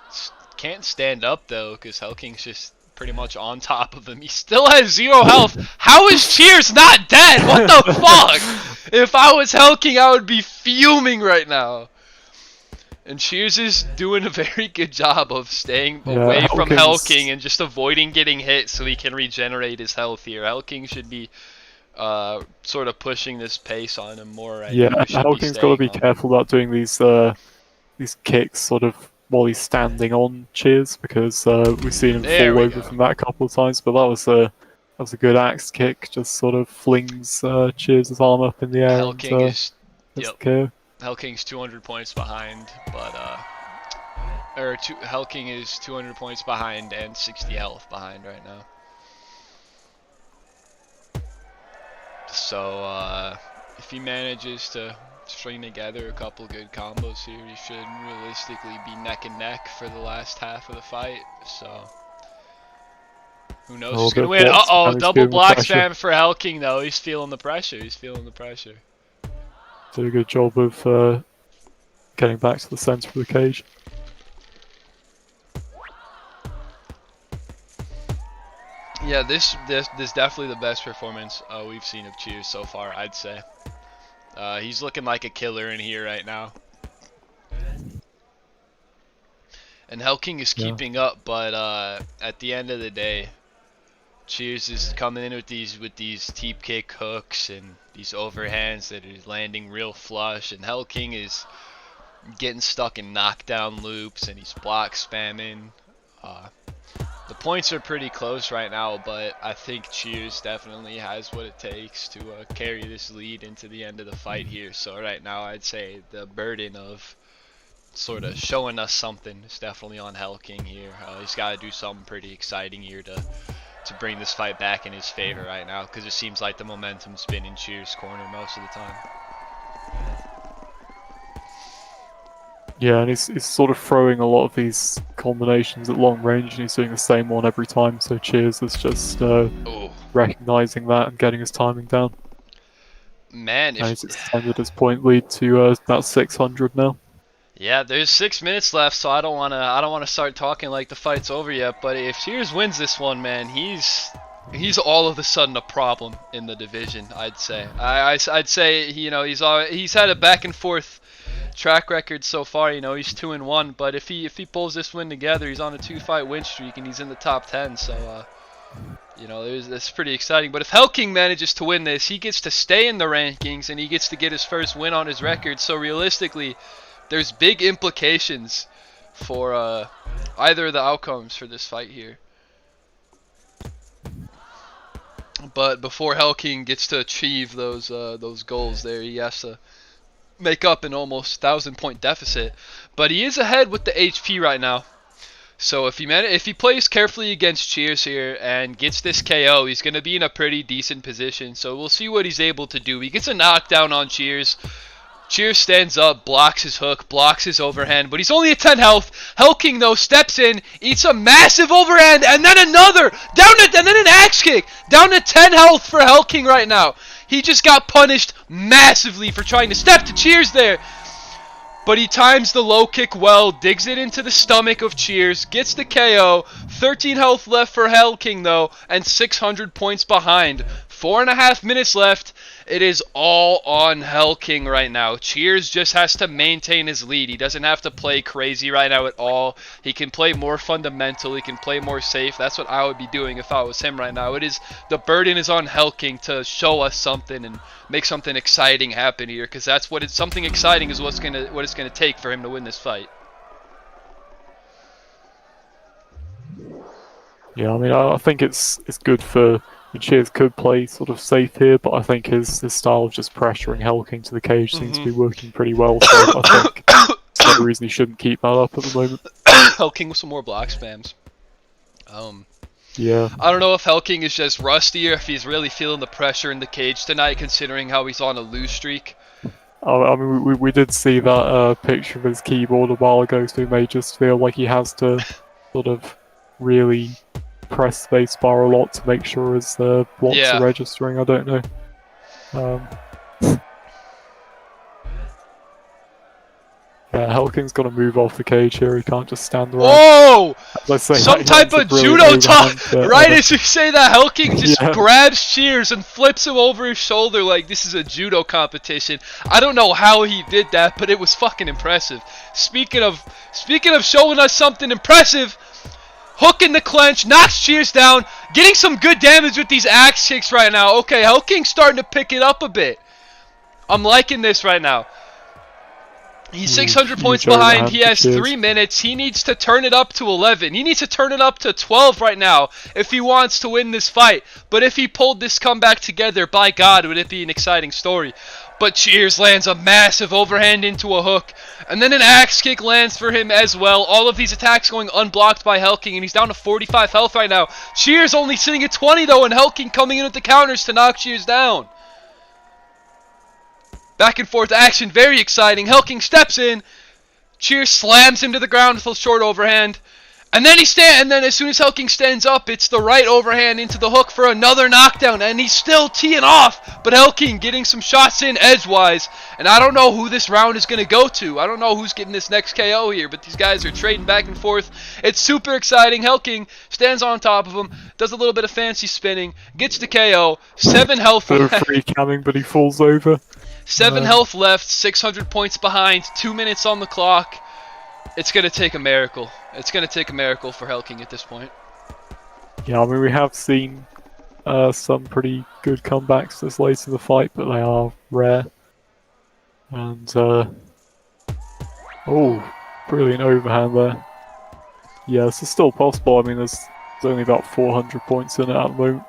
[SPEAKER 1] Can't stand up though, because Helking's just pretty much on top of him. He still has 0 health. How is Cheers not dead? What the fuck? If I was Helking, I would be fuming right now. And Cheers is doing a very good job of staying away from Helking and just avoiding getting hit so he can regenerate his health here. Helking should be sort of pushing this pace on him more right now.
[SPEAKER 2] Yeah, Helking's got to be careful about doing these kicks sort of while he's standing on Cheers, because we've seen him fall over from that a couple of times, but that was a good axe kick, just sort of flings Cheers' arm up in the air.
[SPEAKER 1] Helking is...
[SPEAKER 2] Yep.
[SPEAKER 1] Helking's 200 points behind, but Helking is 200 points behind and 60 health behind right now. So if he manages to string together a couple good combos here, he should realistically be neck and neck for the last half of the fight. So who knows who's gonna win? Double block spam for Helking though. He's feeling the pressure.
[SPEAKER 2] Did a good job of getting back to the center of the cage.
[SPEAKER 1] Yeah, this is definitely the best performance we've seen of Cheers so far, I'd say. He's looking like a killer in here right now. And Helking is keeping up, but at the end of the day, Cheers is coming in with these teep kick hooks and these overhands that are landing real flush, and Helking is getting stuck in knockdown loops and he's block spamming. The points are pretty close right now, but I think Cheers definitely has what it takes to carry this lead into the end of the fight here. So right now I'd say the burden of sort of showing us something is definitely on Helking here. He's got to do something pretty exciting here to bring this fight back in his favor right now, because it seems like the momentum's been in Cheers' corner most of the time.
[SPEAKER 2] Yeah, and he's sort of throwing a lot of these combinations at long range, and he's doing the same one every time, so Cheers is just recognizing that and getting his timing down.
[SPEAKER 1] Man,
[SPEAKER 2] and he's extended his point lead to about 600 now.
[SPEAKER 1] Yeah, there's 6 minutes left, so I don't wanna start talking like the fight's over yet. But if Cheers wins this one, man, he's all of a sudden a problem in the division. I'd say. I'd say he's had a back and forth track record so far. He's 2-1, but if he pulls this win together, he's on a 2-fight win streak and he's in the top 10. So that's pretty exciting. But if Helking manages to win this, he gets to stay in the rankings and he gets to get his first win on his record. So realistically, there's big implications for either of the outcomes for this fight here. But before Helking gets to achieve those goals there, he has to make up an almost 1,000-point deficit. But he is ahead with the HP right now. So if he plays carefully against Cheers here and gets this KO, he's going to be in a pretty decent position. So we'll see what he's able to do. He gets a knockdown on Cheers. Cheers stands up, blocks his hook, blocks his overhand, but he's only at 10 health. Helking, though, steps in, eats a massive overhand, and then another! And then an axe kick! Down to 10 health for Helking right now. He just got punished massively for trying to step to Cheers there. But he times the low kick well, digs it into the stomach of Cheers, gets the KO. 13 health left for Helking, though, and 600 points behind. 4.5 minutes left. It is all on Helking right now. Cheers just has to maintain his lead. He doesn't have to play crazy right now at all. He can play more fundamental. He can play more safe. That's what I would be doing if I was him right now. The burden is on Helking to show us something and make something exciting happen here, because that's something exciting is what it's gonna take for him to win this fight.
[SPEAKER 2] Yeah, I mean, I think it's good for. Cheers could play sort of safe here, but I think his style of just pressuring Helking to the cage seems to be working pretty well, so I think there's no reason he shouldn't keep that up at the moment.
[SPEAKER 1] Helking with some more block spams.
[SPEAKER 2] Yeah.
[SPEAKER 1] I don't know if Helking is just rusty or if he's really feeling the pressure in the cage tonight, considering how he's on a lose streak.
[SPEAKER 2] I mean, we did see that picture of his keyboard a while ago, so he may just feel like he has to sort of really press spacebar a lot to make sure his blocks are registering. I don't know. Yeah, Yeah, Helking's got to move off the cage here. He can't just stand around.
[SPEAKER 1] Whoa!
[SPEAKER 2] As I say,
[SPEAKER 1] Some type of judo talk! Right as you say that, Helking just grabs Cheers and flips him over his shoulder like this is a judo competition. I don't know how he did that, but it was fucking impressive. Speaking of showing us something impressive, hook in the clench, knocks Cheers down, getting some good damage with these axe kicks right now. Okay, Helking's starting to pick it up a bit. I'm liking this right now. He's 600 points behind. He has 3 minutes. He needs to turn it up to 11. He needs to turn it up to 12 right now if he wants to win this fight. But if he pulled this comeback together, by God, would it be an exciting story. But Cheers lands a massive overhand into a hook. And then an axe kick lands for him as well. All of these attacks going unblocked by Helking. And he's down to 45 health right now. Cheers only sitting at 20 though. And Helking coming in with the counters to knock Cheers down. Back and forth action, very exciting. Helking steps in. Cheers slams him to the ground with a short overhand. And then as soon as Helking stands up, it's the right overhand into the hook for another knockdown. And he's still teeing off. But Helking getting some shots in edgewise. And I don't know who this round is going to go to. I don't know who's getting this next KO here. But these guys are trading back and forth. It's super exciting. Helking stands on top of him. Does a little bit of fancy spinning. Gets the KO. 7 health.
[SPEAKER 2] Free coming, but he falls over.
[SPEAKER 1] 7 health left, 600 points behind, 2 minutes on the clock. It's going to take a miracle. It's going to take a miracle for Helking at this point.
[SPEAKER 2] Yeah, I mean, we have seen some pretty good comebacks this late in the fight, but they are rare. And, oh, brilliant overhand there. Yeah, this is still possible. I mean, there's only about 400 points in it at the moment.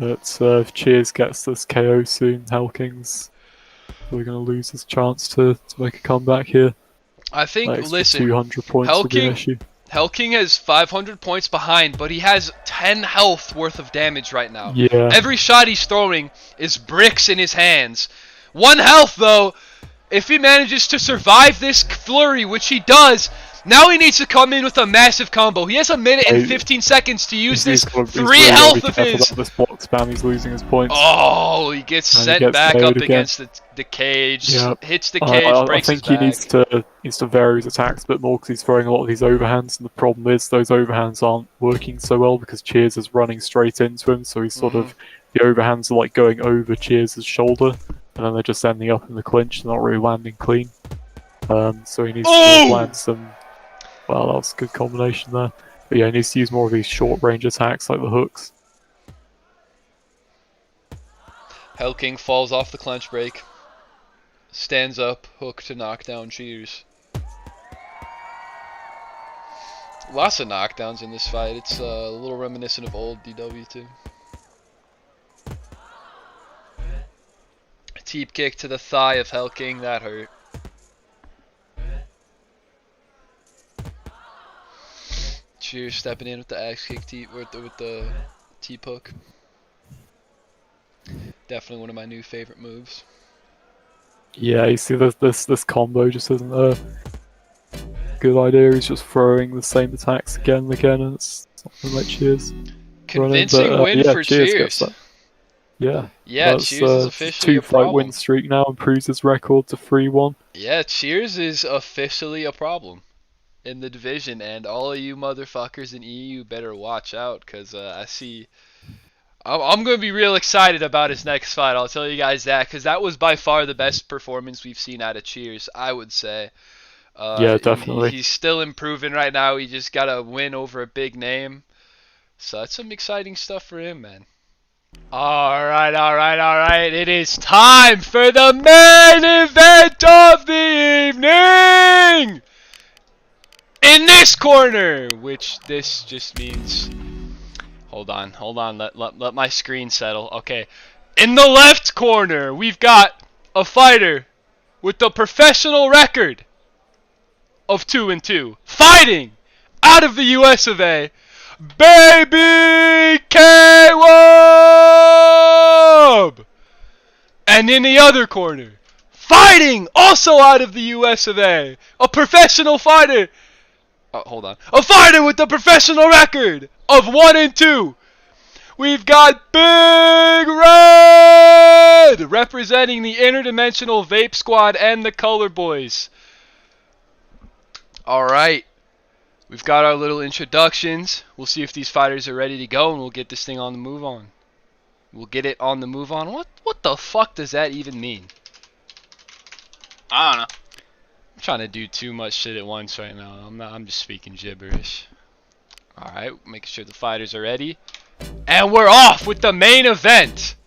[SPEAKER 2] But if Cheers gets this KO soon, Helking's we're going to lose his chance to make a comeback here.
[SPEAKER 1] I think, listen,
[SPEAKER 2] 200 points will be an issue.
[SPEAKER 1] Helking has 500 points behind, but he has 10 health worth of damage right now.
[SPEAKER 2] Yeah.
[SPEAKER 1] Every shot he's throwing is bricks in his hands. 1 health, though. If he manages to survive this flurry, which he does, now he needs to come in with a massive combo. He has 1 minute and 15 seconds to use this 3 health of his.
[SPEAKER 2] This block spam, he's losing his points.
[SPEAKER 1] Oh, he gets sent back up against the cage. Yep. Hits the cage, breaks his back.
[SPEAKER 2] I think he needs to vary his attacks a bit more because he's throwing a lot of these overhands, and the problem is those overhands aren't working so well because Cheers is running straight into him, so he's sort of, the overhands are like going over Cheers' shoulder, and then they're just ending up in the clinch, they're not really landing clean. So he needs to land some. Well, that was a good combination there. But yeah, he needs to use more of these short range attacks like the hooks.
[SPEAKER 1] Helking falls off the clench break. Stands up, hook to knock down Cheers. Lots of knockdowns in this fight. It's a little reminiscent of old DW2. Teep kick to the thigh of Helking, that hurt. Cheers stepping in with the axe kick with the teep hook. Definitely one of my new favorite moves.
[SPEAKER 2] Yeah, you see this combo just isn't a good idea. He's just throwing the same attacks again and again, and it's something like Cheers.
[SPEAKER 1] Convincing win for Cheers.
[SPEAKER 2] Yeah.
[SPEAKER 1] Yeah, Cheers is officially a problem.
[SPEAKER 2] 2-fight win streak now, improves his record to 3-1.
[SPEAKER 1] Yeah, Cheers is officially a problem in the division, and all of you motherfuckers in EU better watch out, because I'm going to be real excited about his next fight. I'll tell you guys that, because that was by far the best performance we've seen out of Cheers, I would say.
[SPEAKER 2] Yeah, definitely.
[SPEAKER 1] He's still improving right now. He just got a win over a big name. So that's some exciting stuff for him, man. Alright. It is time for the main event of the evening! In this corner, which this just means, hold on, let my screen settle. Okay, in the left corner, we've got a fighter with the professional record of 2-2, fighting out of the US of A, Baby caweb! And in the other corner, fighting also out of the US of A, a professional fighter. Hold on. A fighter with a professional record of 1-2. We've got Big Red representing the Interdimensional Vape Squad and the Color Boys. Alright. We've got our little introductions. We'll see if these fighters are ready to go, and we'll get this thing on the move on. We'll get it on the move on. What the fuck does that even mean?
[SPEAKER 3] I don't know.
[SPEAKER 1] I'm trying to do too much shit at once right now. I'm just speaking gibberish. Alright, making sure the fighters are ready. And we're off with the main event.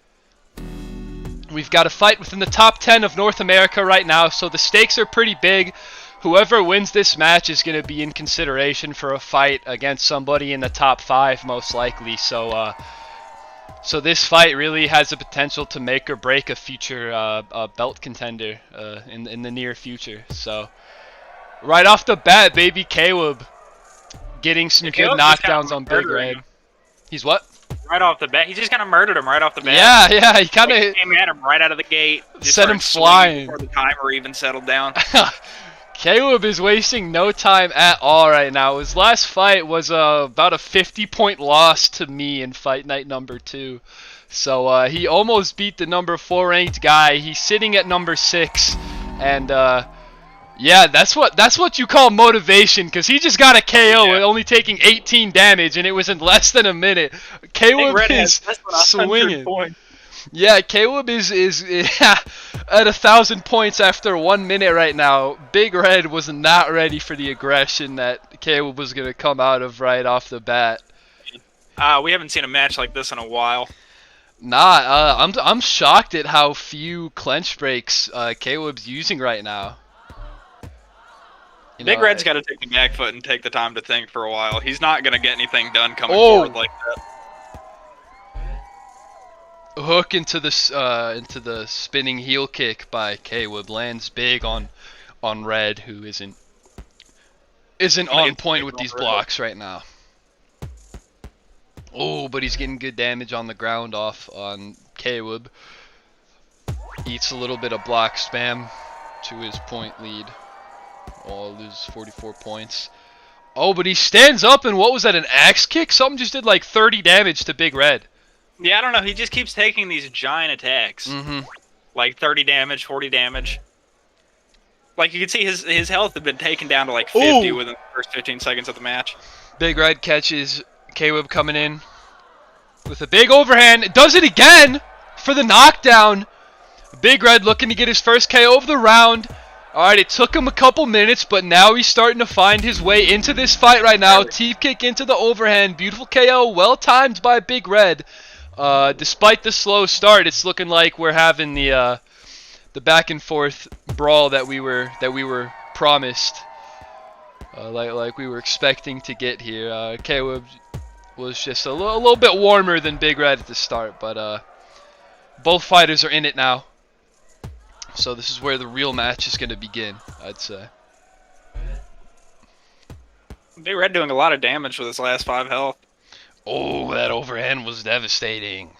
[SPEAKER 1] We've got a fight within the top 10 of North America right now, so the stakes are pretty big. Whoever wins this match is going to be in consideration for a fight against somebody in the top 5 most likely. So this fight really has the potential to make or break a future belt contender in the near future. So right off the bat, baby caweb getting some good knockdowns on Big Red. He's what?
[SPEAKER 3] Right off the bat, he just kind of murdered him right off the bat.
[SPEAKER 1] Yeah, he kind of
[SPEAKER 3] came at him right out of the gate.
[SPEAKER 1] Set him flying
[SPEAKER 3] before the timer even settled down.
[SPEAKER 1] caweb is wasting no time at all right now. His last fight was about a 50-point loss to me in fight night number 2. So he almost beat the number 4 ranked guy. He's sitting at number 6, and yeah, that's what you call motivation, because he just got a KO with only taking 18 damage, and it was in less than a minute. caweb is swinging. Yeah, caweb is at 1,000 points after 1 minute right now. Big Red was not ready for the aggression that caweb was going to come out of right off the bat.
[SPEAKER 3] We haven't seen a match like this in a while.
[SPEAKER 1] Nah, I'm shocked at how few clench breaks caweb's using right now.
[SPEAKER 3] Big Red's got to take the back foot and take the time to think for a while. He's not going to get anything done coming forward like that.
[SPEAKER 1] Hook into the spinning heel kick by caweb lands big on Red, who isn't on point with these blocks right now. Oh, but he's getting good damage on the ground off on caweb. Eats a little bit of block spam to his point lead. Oh, loses 44 points. Oh, but he stands up, and what was that, an axe kick? Something just did like 30 damage to Big Red.
[SPEAKER 3] Yeah, I don't know. He just keeps taking these giant attacks. Like 30 damage, 40 damage. Like, you can see his health had been taken down to like 50 within the first 15 seconds of the match.
[SPEAKER 1] Big Red catches caweb coming in with a big overhand. Does it again for the knockdown. Big Red looking to get his first KO of the round. Alright, it took him a couple minutes, but now he's starting to find his way into this fight right now. Teeth kick into the overhand. Beautiful KO, well timed by Big Red. Despite the slow start, it's looking like we're having the back and forth brawl that we were promised, like we were expecting to get here. caweb was just a little bit warmer than Big Red at the start, but both fighters are in it now. So this is where the real match is going to begin, I'd say.
[SPEAKER 3] Big Red doing a lot of damage with his last 5 health.
[SPEAKER 1] Oh, that overhand was devastating.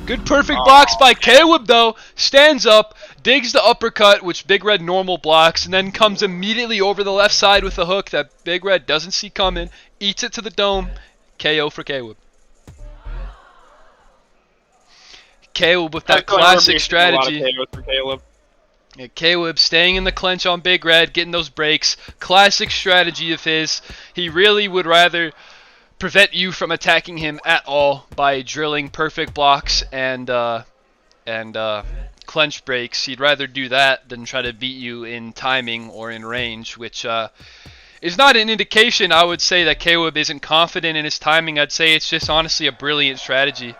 [SPEAKER 1] Good perfect blocks by caweb though. Stands up, digs the uppercut, which Big Red normal blocks, and then comes immediately over the left side with a hook that Big Red doesn't see coming. Eats it to the dome. KO for caweb. caweb with that classic strategy. Yeah, caweb staying in the clinch on Big Red, getting those breaks. Classic strategy of his. He really would rather prevent you from attacking him at all by drilling perfect blocks and clench breaks. He'd rather do that than try to beat you in timing or in range, which is not an indication, I would say, that caweb isn't confident in his timing. I'd say it's just honestly a brilliant strategy.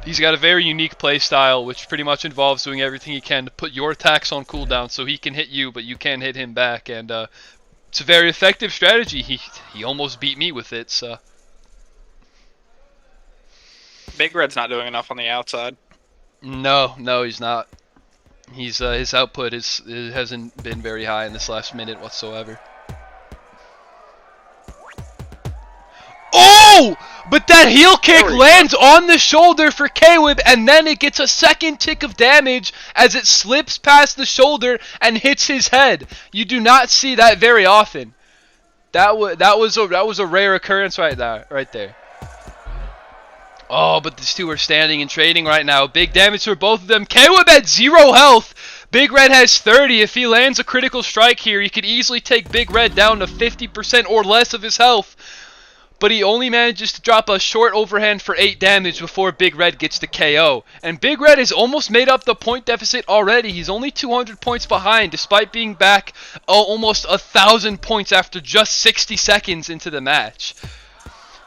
[SPEAKER 1] He's got a very unique play style, which pretty much involves doing everything he can to put your attacks on cooldown so he can hit you, but you can't hit him back. And it's a very effective strategy. He almost beat me with it. So
[SPEAKER 3] Big Red's not doing enough on the outside.
[SPEAKER 1] No, he's not. His output hasn't been very high in this last minute whatsoever. Oh! But that heel kick lands on the shoulder for caweb, and then it gets a second tick of damage as it slips past the shoulder and hits his head. You do not see that very often. That was a rare occurrence right there. Oh, but these two are standing and trading right now. Big damage for both of them. caweb at 0 health. Big Red has 30. If he lands a critical strike here, he could easily take Big Red down to 50% or less of his health. But he only manages to drop a short overhand for 8 damage before Big Red gets the KO. And Big Red has almost made up the point deficit already. He's only 200 points behind, despite being back almost 1,000 points after just 60 seconds into the match.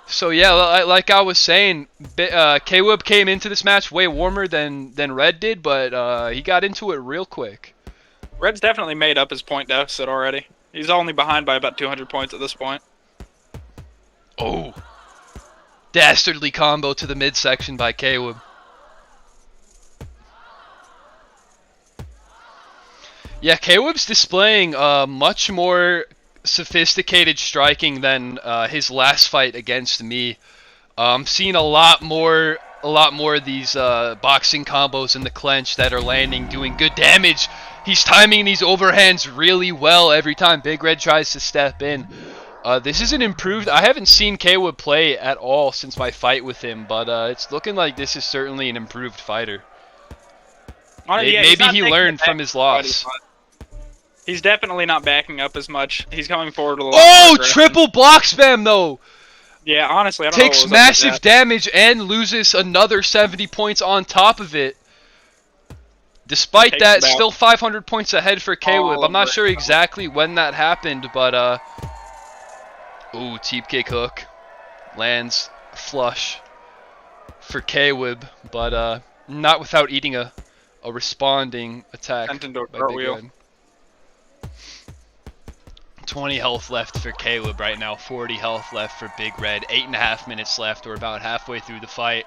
[SPEAKER 1] So yeah, like I was saying, caweb came into this match way warmer than Red did, but he got into it real quick.
[SPEAKER 3] Red's definitely made up his point deficit already. He's only behind by about 200 points at this point.
[SPEAKER 1] Oh, dastardly combo to the midsection by caweb. Yeah, caweb's displaying much more sophisticated striking than his last fight against me. I'm seeing a lot more of these boxing combos in the clinch that are landing, doing good damage. He's timing these overhands really well every time Big Red tries to step in. This is an improved... I haven't seen caweb play at all since my fight with him, but it's looking like this is certainly an improved fighter. Maybe he learned from his loss.
[SPEAKER 3] He's definitely not backing up as much. He's coming forward a little.
[SPEAKER 1] Oh, triple block spam though.
[SPEAKER 3] Yeah, honestly, I don't know.
[SPEAKER 1] Takes massive damage and loses another 70 points on top of it. Despite that, still 500 points ahead for caweb. I'm not sure exactly when that happened, but ooh, teep kick hook lands flush for caweb, but not without eating a responding attack. By Big Red. 20 health left for caweb right now, 40 health left for Big Red, 8.5 minutes left. We're about halfway through the fight.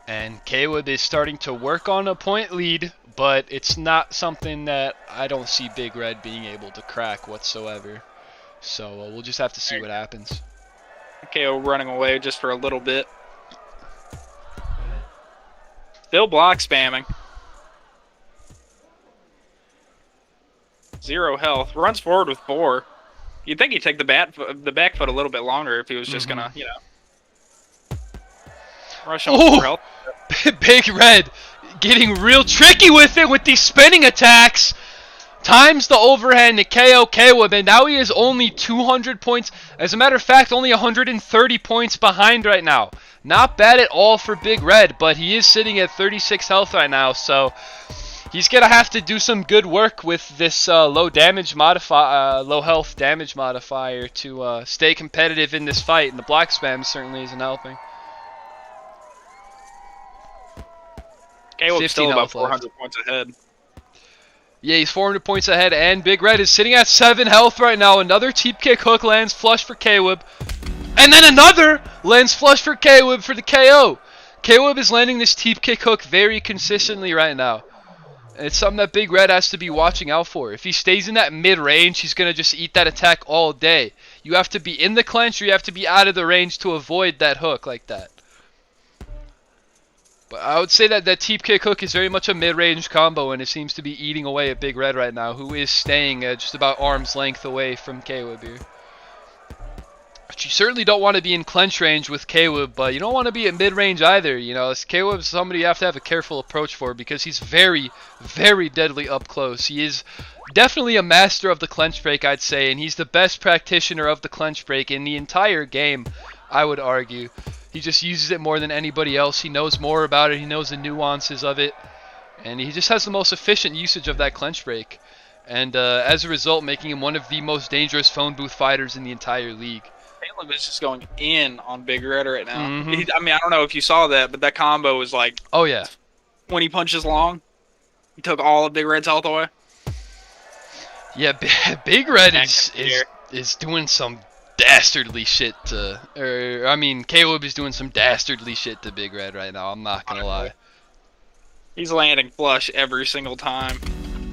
[SPEAKER 1] And caweb is starting to work on a point lead, but it's not something that I don't see Big Red being able to crack whatsoever. So we'll just have to see what happens.
[SPEAKER 3] caweb running away just for a little bit. Still block spamming. 0 health. Runs forward with 4. You'd think he'd take the back foot a little bit longer if he was just gonna, you know, rush on 4 health.
[SPEAKER 1] Big Red getting real tricky with it with these spinning attacks. Times the overhand to KO caweb, and now he is only 200 points. As a matter of fact, only 130 points behind right now. Not bad at all for Big Red, but he is sitting at 36 health right now, so he's gonna have to do some good work with this low health damage modifier to stay competitive in this fight, and the block spam certainly isn't helping.
[SPEAKER 3] caweb's still about 400 points ahead.
[SPEAKER 1] Yeah, he's 400 points ahead, and Big Red is sitting at 7 health right now. Another teep kick hook lands flush for caweb, and then another lands flush for caweb for the KO. caweb is landing this teep kick hook very consistently right now. It's something that Big Red has to be watching out for. If he stays in that mid-range, he's going to just eat that attack all day. You have to be in the clinch, or you have to be out of the range to avoid that hook like that. But I would say that that teep kick hook is very much a mid-range combo, and it seems to be eating away at Big Red right now, who is staying just about arm's length away from caweb here. But you certainly don't want to be in clench range with caweb, but you don't want to be at mid-range either. You know, caweb is somebody you have to have a careful approach for because he's very, very deadly up close. He is definitely a master of the clench break, I'd say, and he's the best practitioner of the clench break in the entire game, I would argue. He just uses it more than anybody else. He knows more about it. He knows the nuances of it, and he just has the most efficient usage of that clench break. And as a result, making him one of the most dangerous phone booth fighters in the entire league.
[SPEAKER 3] Caleb is just going in on Big Red right now. I mean, I don't know if you saw that, but that combo was like...
[SPEAKER 1] Oh, yeah.
[SPEAKER 3] When he punches long, he took all of Big Red's health away.
[SPEAKER 1] Yeah, Big Red is doing some dastardly shit to... caweb is doing some dastardly shit to Big Red right now, I'm not gonna lie.
[SPEAKER 3] He's landing flush every single time.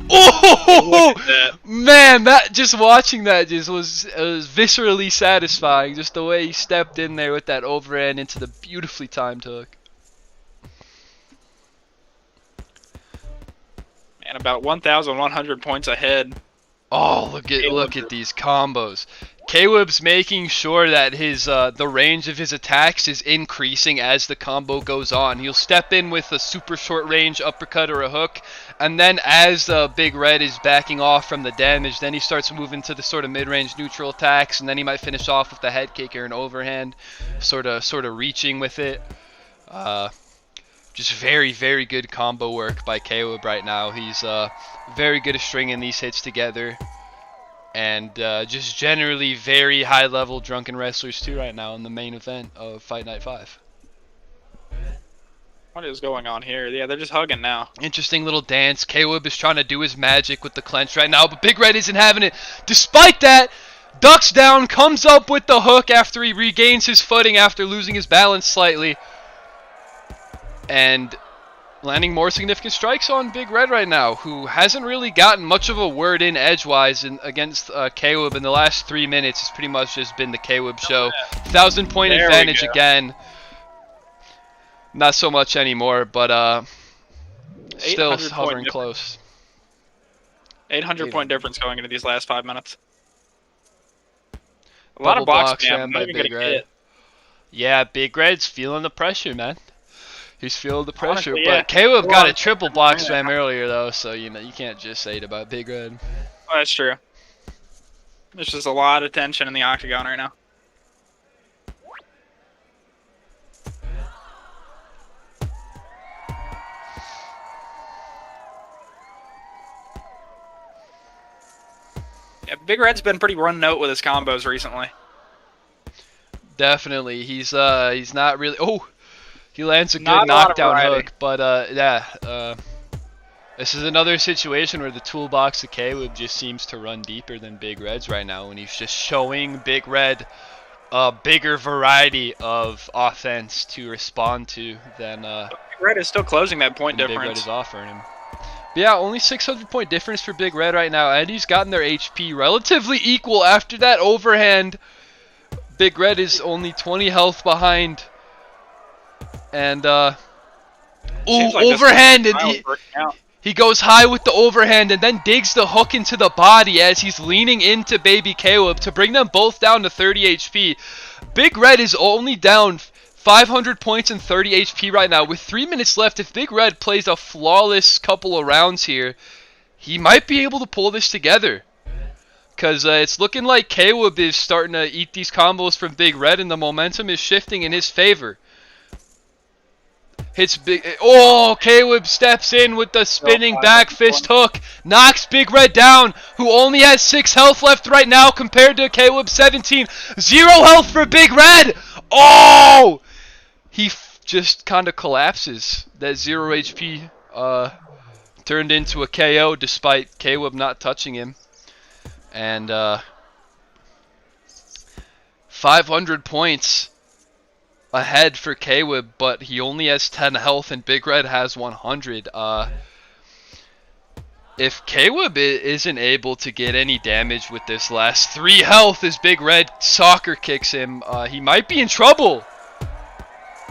[SPEAKER 1] Oh man, just watching that was viscerally satisfying. Just the way he stepped in there with that overhand into the beautifully timed hook.
[SPEAKER 3] Man, about 1,100 points ahead.
[SPEAKER 1] Oh, look at these combos. Caweb's making sure that his the range of his attacks is increasing as the combo goes on. He'll step in with a super short range uppercut or a hook, and then as Big Red is backing off from the damage, then he starts moving to the sort of mid-range neutral attacks, and then he might finish off with the head kick or an overhand, sort of reaching with it. Just very, very good combo work by caweb right now. He's very good at stringing these hits together. And just generally very high-level drunken wrestlers too right now in the main event of Fight Night 5.
[SPEAKER 3] What is going on here? Yeah, they're just hugging now.
[SPEAKER 1] Interesting little dance. Caweb is trying to do his magic with the clench right now, but Big Red isn't having it. Despite that, ducks down, comes up with the hook after he regains his footing after losing his balance slightly. And landing more significant strikes on Big Red right now, who hasn't really gotten much of a word in edgewise against caweb in the last 3 minutes. It's pretty much just been the caweb show. 1,000-point advantage again. Not so much anymore, but still hovering close.
[SPEAKER 3] 800-point difference going into these last 5 minutes. A lot of box jam by Big Red.
[SPEAKER 1] Yeah, Big Red's feeling the pressure, man. He's feeling the pressure, honestly, but caweb got a triple box slam earlier though, so you can't just say it about Big Red.
[SPEAKER 3] Oh, that's true. There's just a lot of tension in the octagon right now. Yeah, Big Red's been pretty one note with his combos recently.
[SPEAKER 1] Definitely, he's not really. Oh. He lands a good knockdown hook, but this is another situation where the toolbox of caweb just seems to run deeper than Big Red's right now, and he's just showing Big Red a bigger variety of offense to respond to than
[SPEAKER 3] Big Red is still closing that point difference.
[SPEAKER 1] Big Red is offering him. But yeah, only 600-point difference for Big Red right now, and he's gotten their HP relatively equal after that overhand. Big Red is only 20 health behind. And like overhand, and he goes high with the overhand and then digs the hook into the body as he's leaning into baby caweb to bring them both down to 30 HP. Big Red is only down 500 points and 30 HP right now with 3 minutes left. If Big Red plays a flawless couple of rounds here, he might be able to pull this together. Because it's looking like caweb is starting to eat these combos from Big Red and the momentum is shifting in his favor. Hits big. Oh, caweb steps in with the spinning back fist hook. Knocks Big Red down, who only has 6 health left right now compared to caweb 17. 0 health for Big Red. Oh! He just kind of collapses. That 0 HP turned into a KO despite caweb not touching him. And 500 points ahead for caweb, but he only has 10 health and Big Red has 100. If caweb isn't able to get any damage with this last 3 health as Big Red soccer kicks him, he might be in trouble.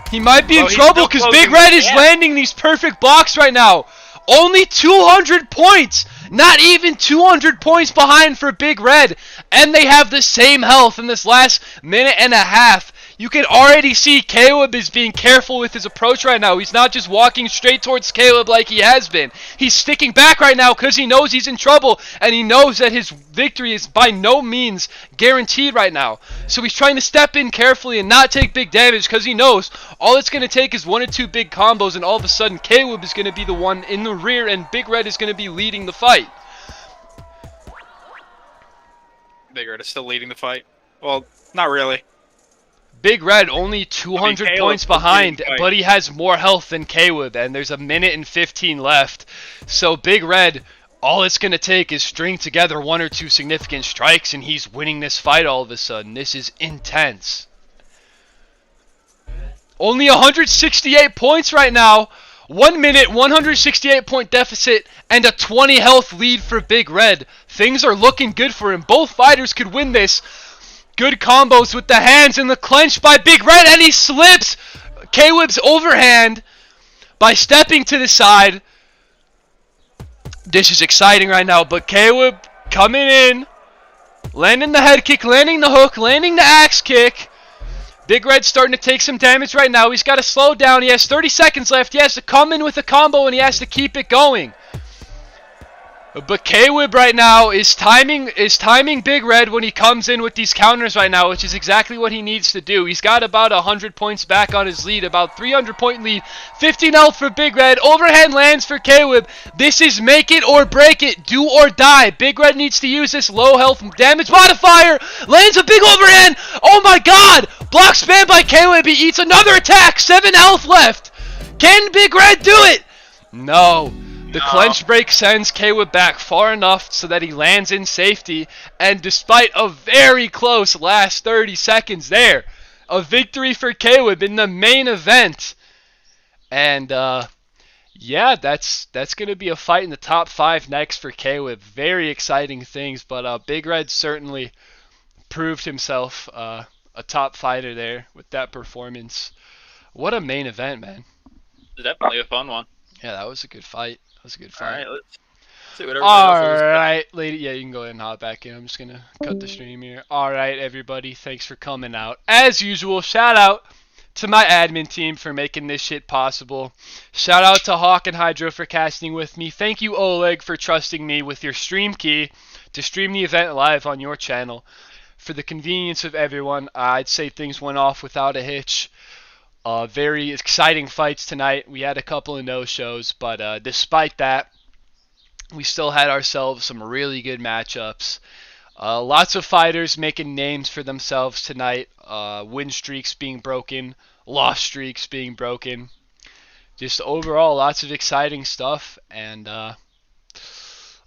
[SPEAKER 1] He might be in trouble because Big Red is landing these perfect blocks right now. Only 200 points! Not even 200 points behind for Big Red. And they have the same health in this last minute and a half. You can already see caweb is being careful with his approach right now. He's not just walking straight towards caweb like he has been. He's sticking back right now because he knows he's in trouble. And he knows that his victory is by no means guaranteed right now. So he's trying to step in carefully and not take big damage because he knows all it's going to take is 1 or 2 big combos. And all of a sudden caweb is going to be the one in the rear and Big Red is going to be leading the fight.
[SPEAKER 3] Big Red is still leading the fight. Well, not really.
[SPEAKER 1] Big Red only 200 points behind, but he has more health than caweb, and there's 1 minute and 15 left. So Big Red, all it's going to take is string together 1 or 2 significant strikes, and he's winning this fight all of a sudden. This is intense. Only 168 points right now. 1 minute, 168 point deficit, and a 20 health lead for Big Red. Things are looking good for him. Both fighters could win this. Good combos with the hands and the clench by Big Red, and he slips caweb's overhand by stepping to the side. This is exciting right now, but caweb coming in, landing the head kick, landing the hook, landing the axe kick. Big Red's starting to take some damage right now. He's got to slow down. He has 30 seconds left. He has to come in with a combo, and he has to keep it going. But caweb right now is timing Big Red when he comes in with these counters right now, which is exactly what he needs to do. He's got about 100 points back on his lead, about 300-point lead. 15 health for Big Red. Overhand lands for caweb. This is make it or break it, do or die. Big Red needs to use this low health damage modifier. Lands a big overhand. Oh my god! Block spam by caweb. He eats another attack. 7 health left. Can Big Red do it? No. The clench break sends caweb back far enough so that he lands in safety, and despite a very close last 30 seconds there, a victory for caweb in the main event. And yeah, that's going to be a fight in the top 5 next for caweb. Very exciting things, but Big Red certainly proved himself a top fighter there with that performance. What a main event, man.
[SPEAKER 3] Definitely a fun one.
[SPEAKER 1] Yeah, that was a good fight. That was a good fight.
[SPEAKER 3] Alright, let's see what everybody else is.
[SPEAKER 1] Alright, lady. Yeah, you can go ahead and hop back in. I'm just going to cut the stream here. Alright, everybody. Thanks for coming out. As usual, shout out to my admin team for making this shit possible. Shout out to Hawk and Hydro for casting with me. Thank you, Oleg, for trusting me with your stream key to stream the event live on your channel. For the convenience of everyone, I'd say things went off without a hitch. Very exciting fights tonight. We had a couple of no-shows, but despite that, we still had ourselves some really good matchups. Lots of fighters making names for themselves tonight. Win streaks being broken, loss streaks being broken. Just overall, lots of exciting stuff. And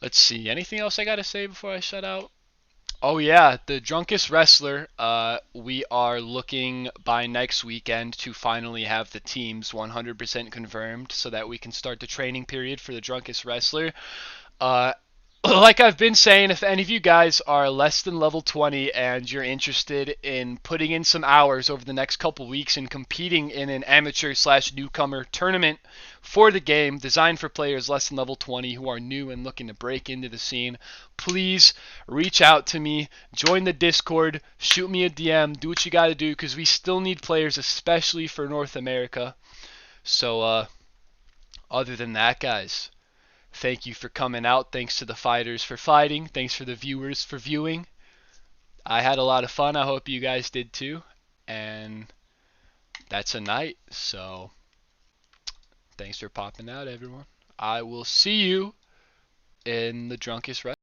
[SPEAKER 1] let's see, anything else I gotta say before I shut out? Oh yeah, the Drunkest Wrestler, we are looking by next weekend to finally have the teams 100% confirmed so that we can start the training period for the Drunkest Wrestler. Like I've been saying, if any of you guys are less than level 20 and you're interested in putting in some hours over the next couple weeks and competing in an amateur/newcomer tournament for the game designed for players less than level 20 who are new and looking to break into the scene, please reach out to me, join the Discord, shoot me a DM, do what you gotta do, because we still need players, especially for North America. So other than that, guys, thank you for coming out. Thanks to the fighters for fighting. Thanks for the viewers for viewing. I had a lot of fun. I hope you guys did too. And that's a night. So thanks for popping out, everyone. I will see you in the Drunkest Wrestler.